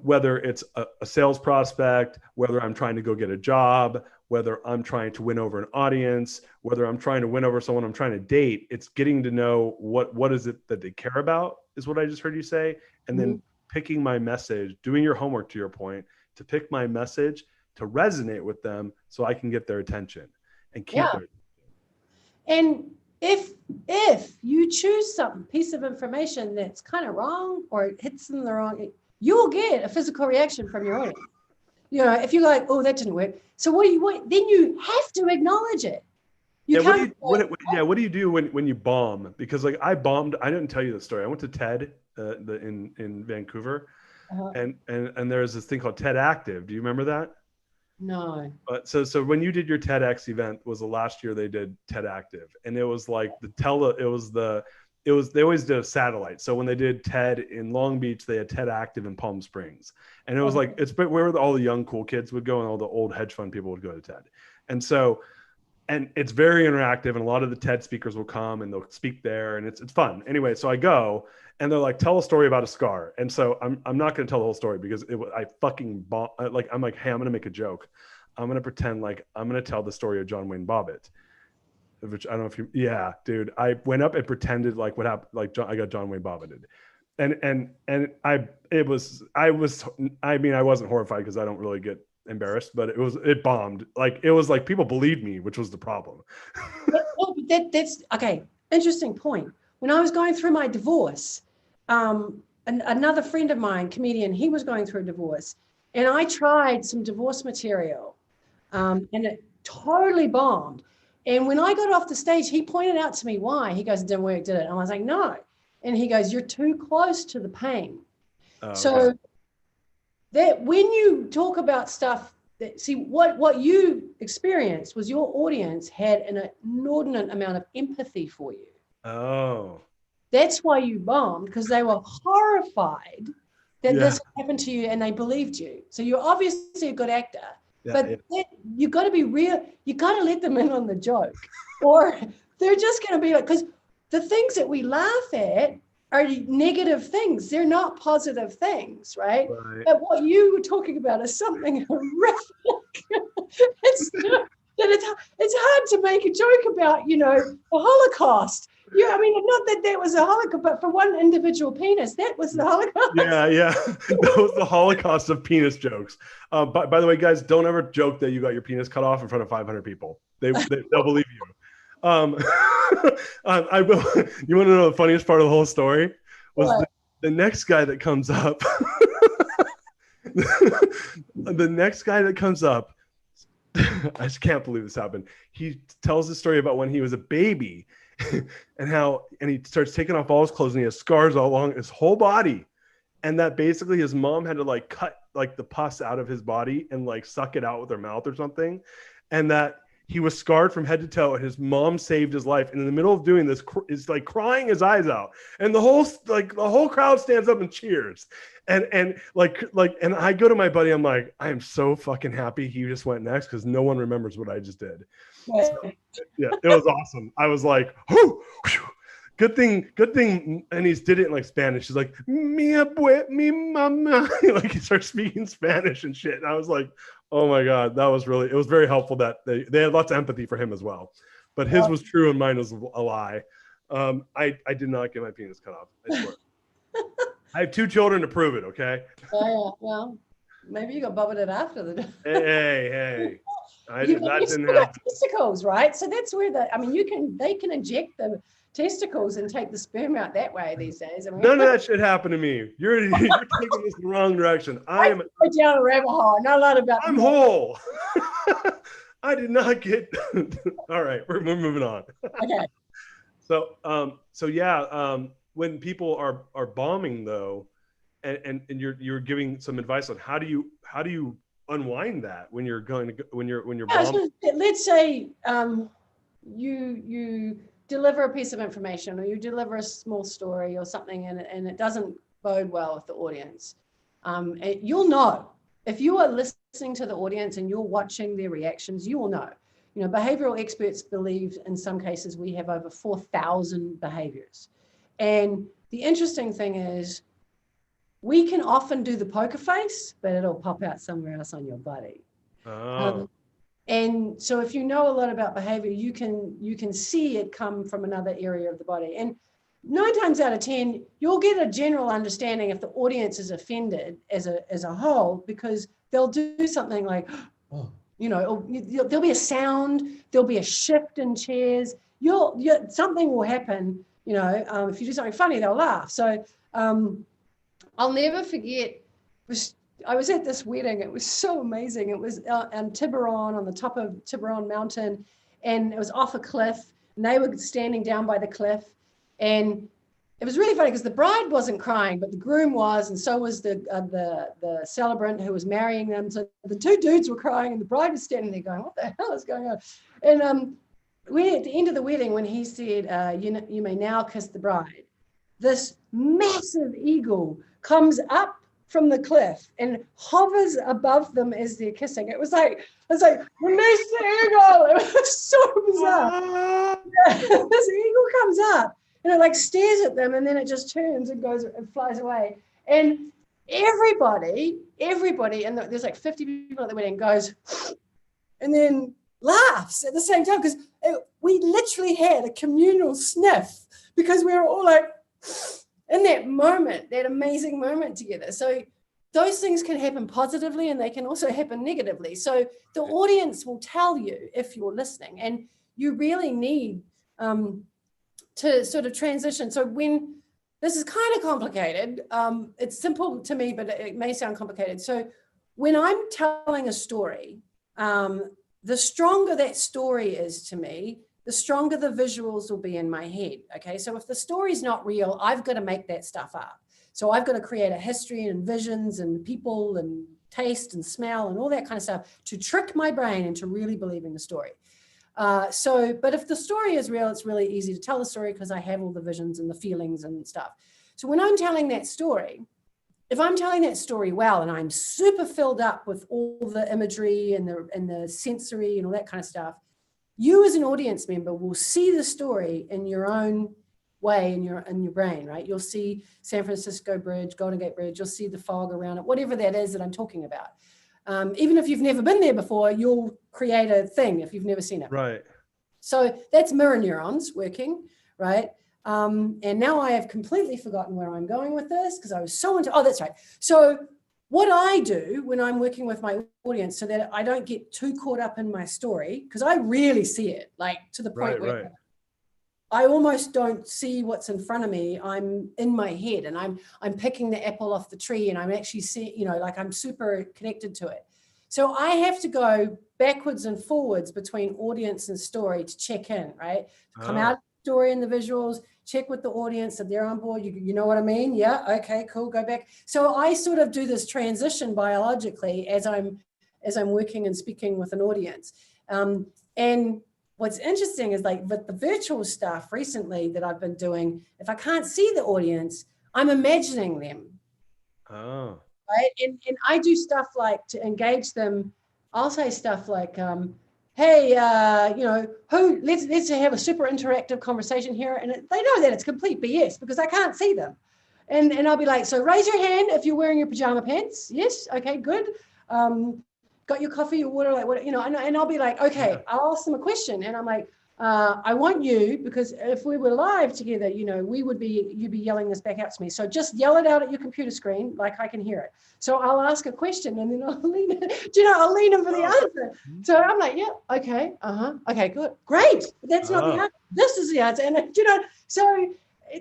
whether it's a sales prospect, whether I'm trying to go get a job, whether I'm trying to win over an audience, whether I'm trying to win over someone I'm trying to date, it's getting to know what is it that they care about, is what I just heard you say. And then picking my message, doing your homework, to your point, to pick my message to resonate with them so I can get their attention and keep their attention. And if you choose some piece of information that's kind of wrong or it hits them the wrong, you'll get a physical reaction from your audience. You know, if you're like, oh, that didn't work. So then you have to acknowledge it. What do you do when you bomb? Because like I bombed, I didn't tell you the story. I went to TED in Vancouver. And there's this thing called TED Active. Do you remember that? No. So when you did your TEDx event was the last year they did TED Active, and it was like they always did a satellite. So when they did TED in Long Beach, they had TED Active in Palm Springs, and it was like where all the young cool kids would go and all the old hedge fund people would go to TED, and it's very interactive, and a lot of the TED speakers will come and they'll speak there, and it's fun. Anyway, so I go, and they're like, tell a story about a scar. And so I'm not going to tell the whole story because I fucking I'm like, hey, I'm going to make a joke. I'm going to pretend like I'm going to tell the story of John Wayne Bobbitt, which I don't know if yeah, dude, I went up and pretended like what happened, like I got John Wayne Bobbitt. I wasn't horrified because I don't really get embarrassed, but it bombed. Like it was like people believed me, which was the problem. That's okay. Interesting point. When I was going through my divorce, another friend of mine, comedian, he was going through a divorce, and I tried some divorce material, and it totally bombed. And when I got off the stage, he pointed out to me why. He goes, "It didn't work, did it?" And I was like, "No." And he goes, "You're too close to the pain." So that when you talk about stuff that, see, what you experienced was your audience had an inordinate amount of empathy for you. Oh. That's why you bombed, because they were horrified that this happened to you and they believed you. So you're obviously a good actor, but you got to be real. You got to let them in on the joke, or they're just going to be like, because the things that we laugh at are negative things. They're not positive things, right? But what you were talking about is something horrific. It's hard to make a joke about, the Holocaust. Yeah, I mean, not that was a Holocaust, but for one individual penis, that was the Holocaust. Yeah. That was the Holocaust of penis jokes. By the way, guys, don't ever joke that you got your penis cut off in front of 500 people. They'll believe you. I will. You want to know the funniest part of the whole story? Was the next guy that comes up. The next guy that comes up, I just can't believe this happened. He tells the story about when he was a baby and he starts taking off all his clothes and he has scars all along his whole body. And that basically his mom had to like cut like the pus out of his body and like suck it out with her mouth or something. And that he was scarred from head to toe, and his mom saved his life. And in the middle of doing this, is like crying his eyes out, and the whole crowd stands up and cheers. And I go to my buddy, I'm like, I am so fucking happy he just went next because no one remembers what I just did. So, yeah, it was awesome. I was like, whew, good thing. And he did it in like Spanish. He's like, mi abue, mi mama. Like he starts speaking Spanish and shit. And I was like, oh my God, it was very helpful that they had lots of empathy for him as well. But his was true and mine was a lie. I did not get my penis cut off. I swear. I have 2 children to prove it, okay? Yeah, well, maybe you got bobbited after the... Hey. That didn't happen. Testicles, right? So that's where they can inject the testicles and take the sperm out that way these days. None of that shit happened to me. You're taking this in the wrong direction. I go down a rabbit hole. Not a lot about. I'm whole. I did not get. All right, we're moving on. Okay. So yeah, when people are bombing though, and you're giving some advice on how do you unwind that when you're Yeah, bombing? so let's say you deliver a piece of information, or you deliver a small story or something, and it doesn't bode well with the audience. You'll know if you are listening to the audience and you're watching their reactions. You will know. You know, behavioral experts believe in some cases we have over 4,000 behaviors, and the interesting thing is we can often do the poker face, but it'll pop out somewhere else on your body. Oh. And so if you know a lot about behavior, you can see it come from another area of the body. And 9 times out of 10, you'll get a general understanding if the audience is offended as a whole, because they'll do something like, oh, you know, there'll be a sound, there'll be a shift in chairs. Something will happen, you know, if you do something funny, they'll laugh. So I'll never forget, I was at this wedding. It was so amazing. It was on Tiburon, on the top of Tiburon Mountain, and it was off a cliff, and they were standing down by the cliff. And it was really funny because the bride wasn't crying, but the groom was, and so was the celebrant who was marrying them. So the 2 dudes were crying, and the bride was standing there going, "What the hell is going on?" And we at the end of the wedding, when he said, "You may now kiss the bride," this massive eagle comes up from the cliff and hovers above them as they're kissing. It was like, release the eagle. It was so bizarre. This eagle comes up and it like stares at them, and then it just turns and goes and flies away. And everybody, and there's like 50 people at the wedding, goes and then laughs at the same time, because we literally had a communal sniff, because we were all like, in that moment, that amazing moment together. So those things can happen positively, and they can also happen negatively. So the audience will tell you if you're listening, and you really need to sort of transition. So when this is kind of complicated, it's simple to me, but it may sound complicated. So when I'm telling a story, the stronger that story is to me, the stronger the visuals will be in my head. Okay, so if the story's not real, I've got to make that stuff up. So I've got to create a history and visions and people and taste and smell and all that kind of stuff to trick my brain into really believing the story. But if the story is real, it's really easy to tell the story because I have all the visions and the feelings and stuff. So when I'm telling that story, if I'm telling that story well, and I'm super filled up with all the imagery and the sensory and all that kind of stuff, you as an audience member will see the story in your own way in your brain, right? You'll see San Francisco Bridge, Golden Gate Bridge, you'll see the fog around it, whatever that is that I'm talking about. Even if you've never been there before, you'll create a thing if you've never seen it. Right. So that's mirror neurons working, right? And now I have completely forgotten where I'm going with this because I was so into, oh, that's right. So what I do when I'm working with my audience so that I don't get too caught up in my story, because I really see it, like to the point where I almost don't see what's in front of me. I'm in my head and I'm picking the apple off the tree, and I'm actually seeing, you know, like I'm super connected to it. So I have to go backwards and forwards between audience and story to check in, right? Come out of the story and the visuals, check with the audience that they're on board. You know what I mean? Yeah. Okay, cool. Go back. So I sort of do this transition biologically as I'm working and speaking with an audience. And what's interesting is, like, with the virtual stuff recently that I've been doing, if I can't see the audience, I'm imagining them. Oh. Right. And I do stuff like to engage them. I'll say stuff like, hey, you know, let's have a super interactive conversation here. And they know that it's complete BS because I can't see them. And I'll be like, so raise your hand if you're wearing your pajama pants. Yes. Okay, good. Got your coffee or water, like what, you know, and I'll be like, okay, I'll ask them a question. And I'm like, I want you, because if we were live together, you know, you'd be yelling this back out to me. So just yell it out at your computer screen, like I can hear it. So I'll ask a question and then I'll lean in for the answer. So I'm like, yeah, okay, okay, good, great. But that's not the answer. This is the answer. And you know, so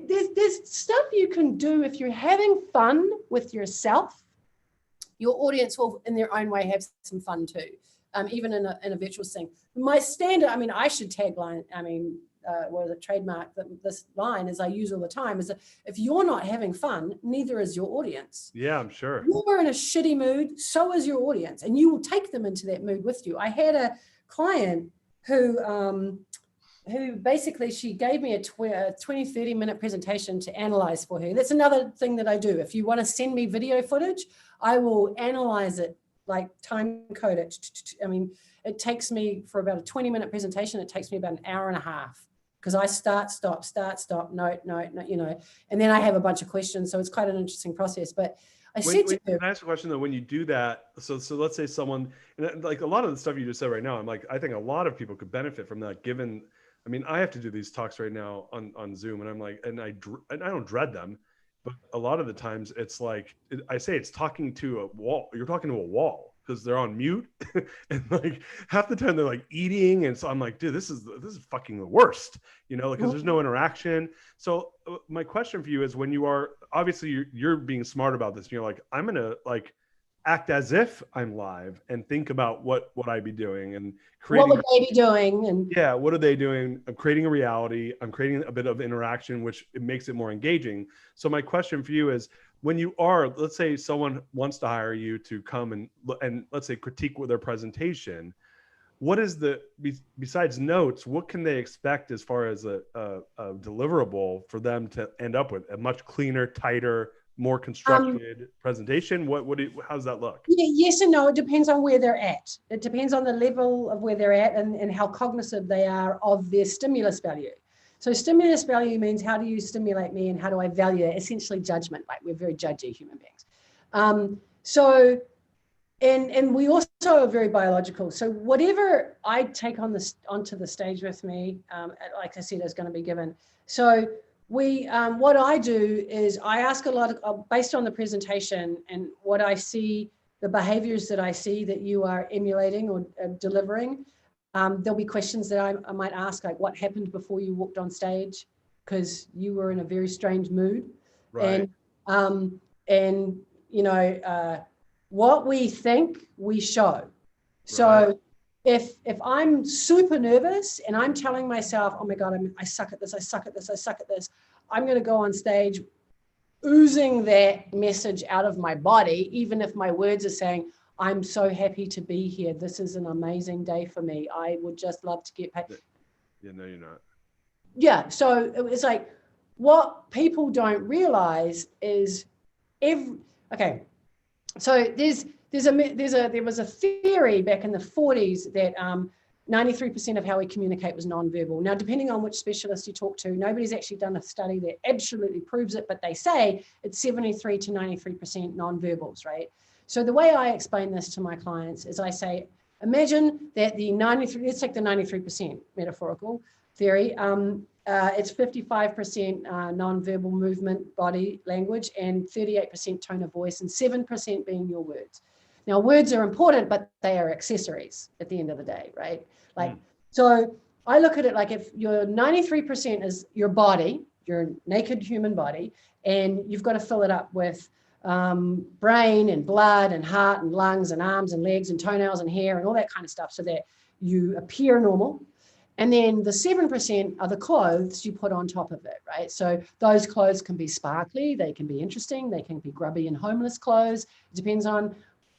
there's stuff you can do if you're having fun with yourself. Your audience will, in their own way, have some fun too. even in a virtual thing. My standard, I mean, I should tagline, trademark this line, as I use all the time, is that if you're not having fun, neither is your audience. Yeah, I'm sure. You're in a shitty mood, so is your audience, and you will take them into that mood with you. I had a client who basically, she gave me a 20-30 minute presentation to analyze for her. That's another thing that I do. If you want to send me video footage, I will analyze it, like time code it. I mean, it takes me, for about a 20-minute presentation, it takes me about an hour and a half, because I start, stop, note, you know, and then I have a bunch of questions. So it's quite an interesting process. But can I ask a question though? When you do that, so let's say someone, and like a lot of the stuff you just said right now, I'm like, I think a lot of people could benefit from that, given, I mean, I have to do these talks right now on Zoom, and I'm like, and I don't dread them, but a lot of the times it's like, I say it's talking to a wall. You're talking to a wall because they're on mute, and like half the time they're like eating, and so I'm like, dude, this is fucking the worst, you know, because there's no interaction. So my question for you is, when you are, obviously you're being smart about this, and you're like, I'm gonna like act as if I'm live and think about what I'd be doing and creating. What would they be doing? And yeah, what are they doing? I'm creating a reality. I'm creating a bit of interaction, which it makes it more engaging. So my question for you is, when you are, let's say someone wants to hire you to come and let's say critique with their presentation, what is besides notes, what can they expect as far as a deliverable for them to end up with? A much cleaner, tighter, more constructed presentation? How does that look? Yeah, yes and no. It depends on where they're at. It depends on the level of where they're at and how cognizant they are of their stimulus value. So stimulus value means, how do you stimulate me and how do I value it? Essentially judgment, like we're very judgy human beings. And we also are very biological. So whatever I take onto the stage with me, like I said, is going to be given. So what I do is I ask a lot of, based on the presentation and what I see, the behaviors that I see that you are emulating or delivering. There'll be questions that I might ask, like, what happened before you walked on stage? Because you were in a very strange mood. Right. And you know, what we think we show. So right. if I'm super nervous and I'm telling myself, oh my God, I suck at this, I suck at this, I'm going to go on stage oozing that message out of my body, even if my words are saying, I'm so happy to be here. This is an amazing day for me. I would just love to get paid. Yeah, no, you're not. Yeah. So it's like, what people don't realize is okay. So there was a theory back in the 40s that 93% of how we communicate was nonverbal. Now, depending on which specialist you talk to, nobody's actually done a study that absolutely proves it, but they say it's 73 to 93% nonverbals, right? So the way I explain this to my clients is I say, imagine that let's take the 93% metaphorical theory. It's 55% nonverbal movement, body language, and 38% tone of voice, and 7% being your words. Now, words are important, but they are accessories at the end of the day, right? Like, so I look at it like, if your 93% is your body, your naked human body, and you've got to fill it up with brain and blood and heart and lungs and arms and legs and toenails and hair and all that kind of stuff, so that you appear normal. And then the 7% are the clothes you put on top of it, right? So those clothes can be sparkly, they can be interesting, they can be grubby and homeless clothes. It depends on,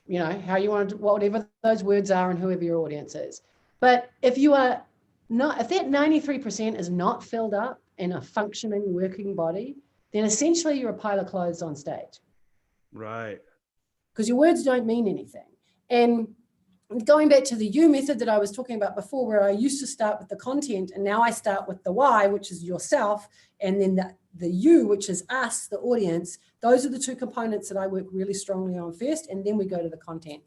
you know, how you want to, whatever those words are and whoever your audience is. But if that 93% is not filled up in a functioning, working body, then essentially you're a pile of clothes on stage. Right. Because your words don't mean anything. And going back to the U method that I was talking about before, where I used to start with the content, and now I start with the Y, which is yourself, and then the U, which is us, the audience. Those are the two components that I work really strongly on first, and then we go to the content.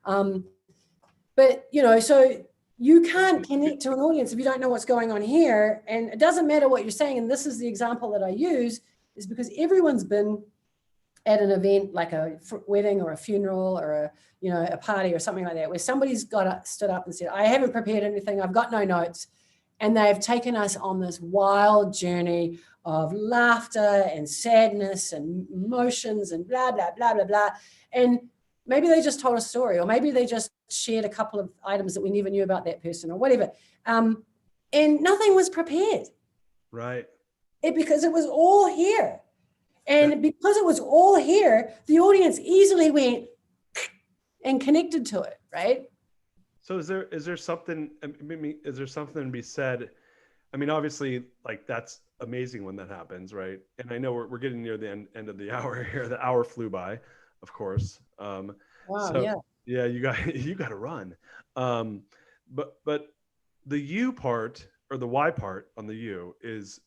But, you know, so you can't connect to an audience if you don't know what's going on here. And it doesn't matter what you're saying. And this is the example that I use, is because everyone's been at an event like a wedding or a funeral or a party or something like that, where somebody's stood up and said, I haven't prepared anything, I've got no notes. And they've taken us on this wild journey of laughter and sadness and emotions and blah, blah, blah, blah, blah. And Maybe they just told a story, or maybe they just shared a couple of items that we never knew about that person, or whatever. And nothing was prepared. Right. Because it was all here. And because it was all here, the audience easily went and connected to it, right? So is there something, I mean, is there something to be said? I mean, obviously, like, that's amazing when that happens, right? And I know we're getting near the end of the hour here. The hour flew by, of course. Wow, So yeah, you got to run. But the U part, or the Y part on the U is,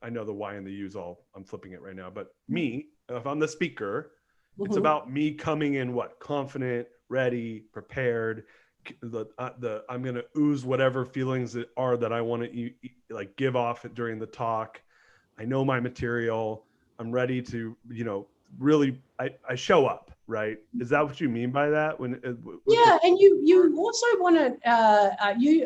I know the Y and the U's I'm flipping it right now, but me, if I'm the speaker, it's about me coming in confident, ready, prepared. I'm going to ooze whatever feelings that I want to like give off during the talk. I know my material. I'm ready to, really, I show up, right? Is that what you mean by that? Yeah, and you also want to,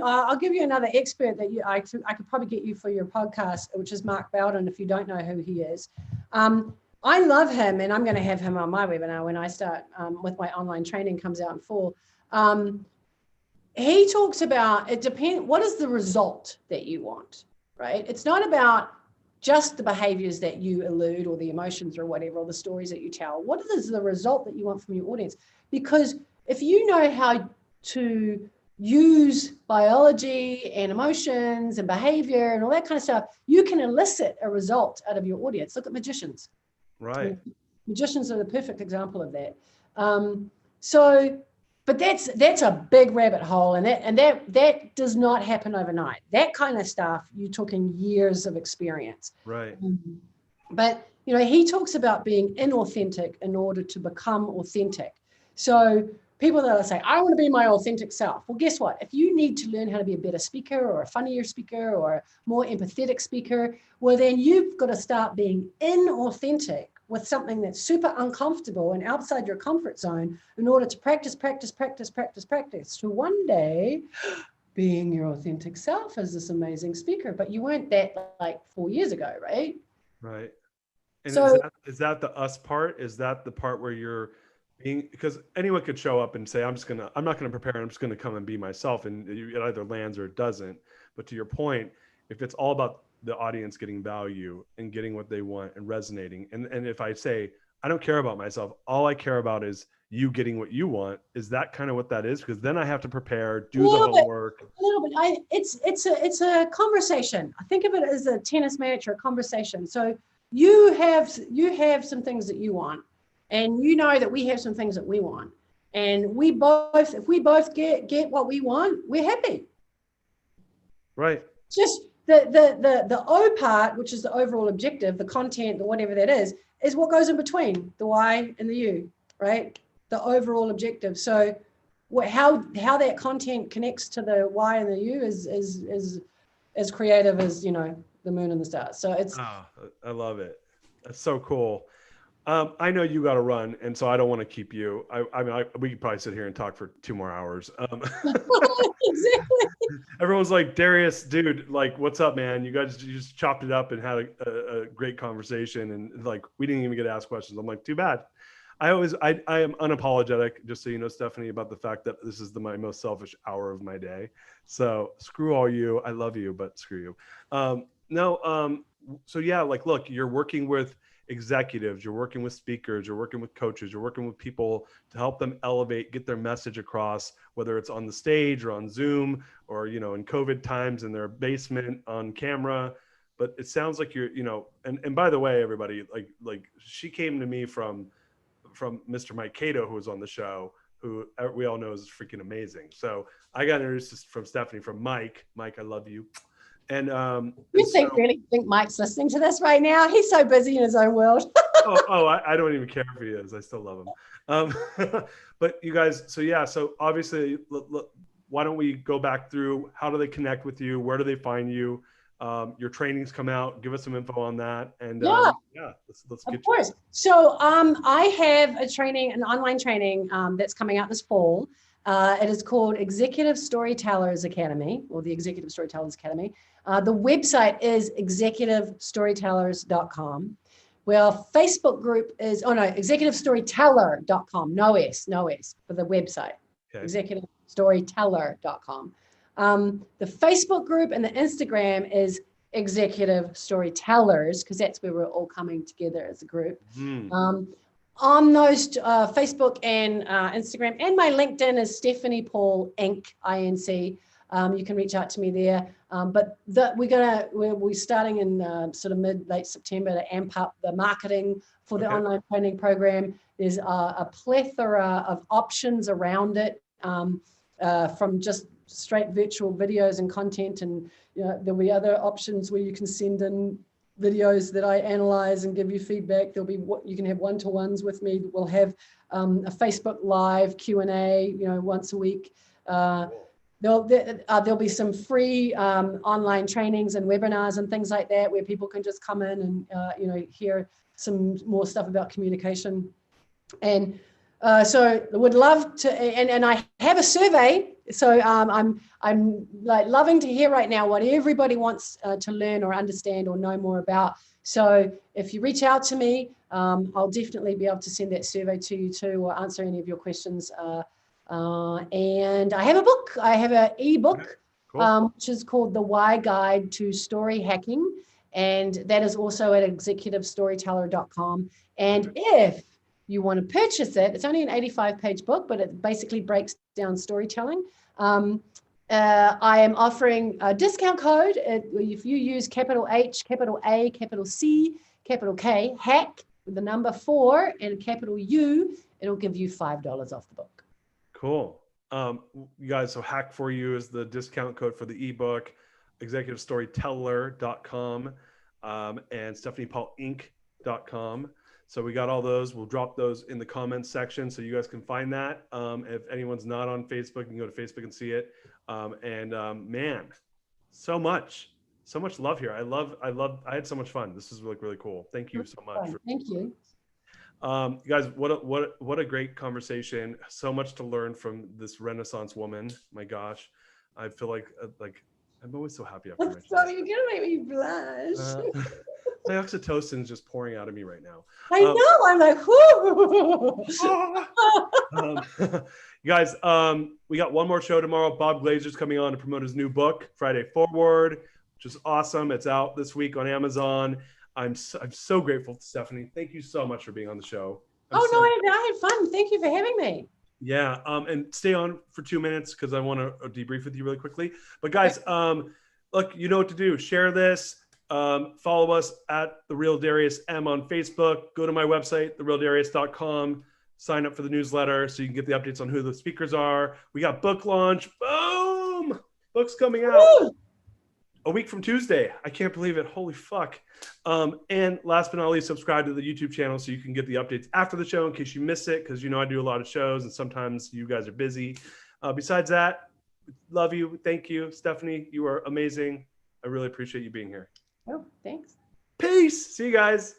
I'll give you another expert that I could probably get you for your podcast, which is Mark Bowden, if you don't know who he is. I love him, and I'm going to have him on my webinar when I start with my online training, comes out in fall. He talks about, it depends, what is the result that you want, right? It's not about just the behaviors that you elude, or the emotions or whatever, or the stories that you tell. What is the result that you want from your audience? Because if you know how to use biology and emotions and behavior and all that kind of stuff, you can elicit a result out of your audience. Look at magicians. Right. Magicians are the perfect example of that. But that's a big rabbit hole, and that does not happen overnight. That kind of stuff, you're talking years of experience. Right. But he talks about being inauthentic in order to become authentic. So people that are saying, I want to be my authentic self. Well, guess what? If you need to learn how to be a better speaker, or a funnier speaker, or a more empathetic speaker, well, then you've got to start being inauthentic with something that's super uncomfortable and outside your comfort zone, in order to practice to one day being your authentic self as this amazing speaker. But you weren't that like 4 years ago, right? Right. And so, is that the us part? Is that the part where you're being, because anyone could show up and say, I'm not going to prepare, I'm just going to come and be myself, and it either lands or it doesn't. But to your point, if it's all about the audience getting value and getting what they want and resonating, and if I say, I don't care about myself, all I care about is you getting what you want, is that kind of what that is? Because then I have to prepare, do the homework. A little bit. It's a conversation. I think of it as a tennis match or a conversation. So you have some things that you want, and you know that we have some things that we want, and if we both get what we want, we're happy. Right. Just the O part, which is the overall objective, the content, the whatever that is what goes in between the Y and the U, right? The overall objective. So how that content connects to the Y and the U is as creative as, the moon and the stars. So it's. Oh, I love it. That's so cool. I know you got to run, and so I don't want to keep you. We could probably sit here and talk for 2 more hours. Exactly. Everyone's like, Darius, dude, like, what's up, man? You just chopped it up and had a great conversation, and like, we didn't even get to ask questions. I'm like, too bad. I am unapologetic, just so you know, Stephanie, about the fact that this is my most selfish hour of my day. So screw all you. I love you, but screw you. So yeah, like, look, you're working with executives, you're working with speakers, you're working with coaches, you're working with people to help them elevate, get their message across, whether it's on the stage or on Zoom, or, in COVID times in their basement on camera. But it sounds like you're, and by the way, everybody, like she came to me from Mr. Mike Cato, who was on the show, who we all know is freaking amazing. So I got introduced from Stephanie, from Mike. Mike, I love you. And really think Mike's listening to this right now? He's so busy in his own world. I don't even care if he is. I still love him. But you guys, so obviously, why don't we go back through, how do they connect with you? Where do they find you? Your trainings come out. Give us some info on that. And let's get. Of course. So I have an online training that's coming out this fall. It is called Executive Storytellers Academy, or the Executive Storytellers Academy. The website is executivestorytellers.com. Well, Facebook group is, executivestoryteller.com. No S for the website. Okay. Executivestoryteller.com. The Facebook group and the Instagram is Executive Storytellers, because that's where we're all coming together as a group. On those Facebook and Instagram, and my LinkedIn is Stephanie Paul Inc. INC. You can reach out to me there. But we're starting in sort of late September to amp up the marketing for the online training program. There's a plethora of options around it, from just straight virtual videos and content, and there'll be other options where you can send in videos that I analyze and give you feedback. There'll be you can have one-to-ones with me. We'll have a Facebook Live Q&A, once a week. There'll be some free online trainings and webinars and things like that where people can just come in and hear some more stuff about communication. And so I would love to, and I have a survey. So I'm like loving to hear right now what everybody wants to learn or understand or know more about. So if you reach out to me, I'll definitely be able to send that survey to you too, or answer any of your questions. And I have a book. I have an ebook, which is called The Why Guide to Story Hacking. And that is also at executivestoryteller.com. And if you want to purchase it, it's only an 85-page book, but it basically breaks down storytelling. I am offering a discount code. If you use capital H, capital A, capital C, capital K, hack with the number 4 and capital U, it'll give you $5 off the book. Cool. You guys, so hack for you is the discount code for the ebook, executivestoryteller.com, and stephaniepaulinc.com. So we got all those. We'll drop those in the comments section so you guys can find that. If anyone's not on Facebook, you can go to Facebook and see it. Man, so much love here. I had so much fun. This is really cool. Thank you so much. Thank you. You guys, what a great conversation. So much to learn from this Renaissance woman. My gosh, I feel like I'm always so happy after my show. You're gonna make me blush. My oxytocin is just pouring out of me right now. I know. I'm like, whoo. You guys, we got one more show tomorrow. Bob Glazer's coming on to promote his new book, Friday Forward, which is awesome. It's out this week on Amazon. I'm so grateful to Stephanie. Thank you so much for being on the show. I had fun. Thank you for having me. Yeah, and stay on for 2 minutes because I want to debrief with you really quickly. But guys, look, you know what to do. Share this. Follow us at The Real Darius M on Facebook. Go to my website, therealdarius.com. Sign up for the newsletter so you can get the updates on who the speakers are. We got book launch. Boom! Book's coming out. Woo! A week from Tuesday. I can't believe it. Holy fuck. And last but not least, subscribe to the YouTube channel so you can get the updates after the show in case you miss it, because I do a lot of shows and sometimes you guys are busy. Besides that, love you. Thank you. Stephanie, you are amazing. I really appreciate you being here. Oh, thanks. Peace. See you guys.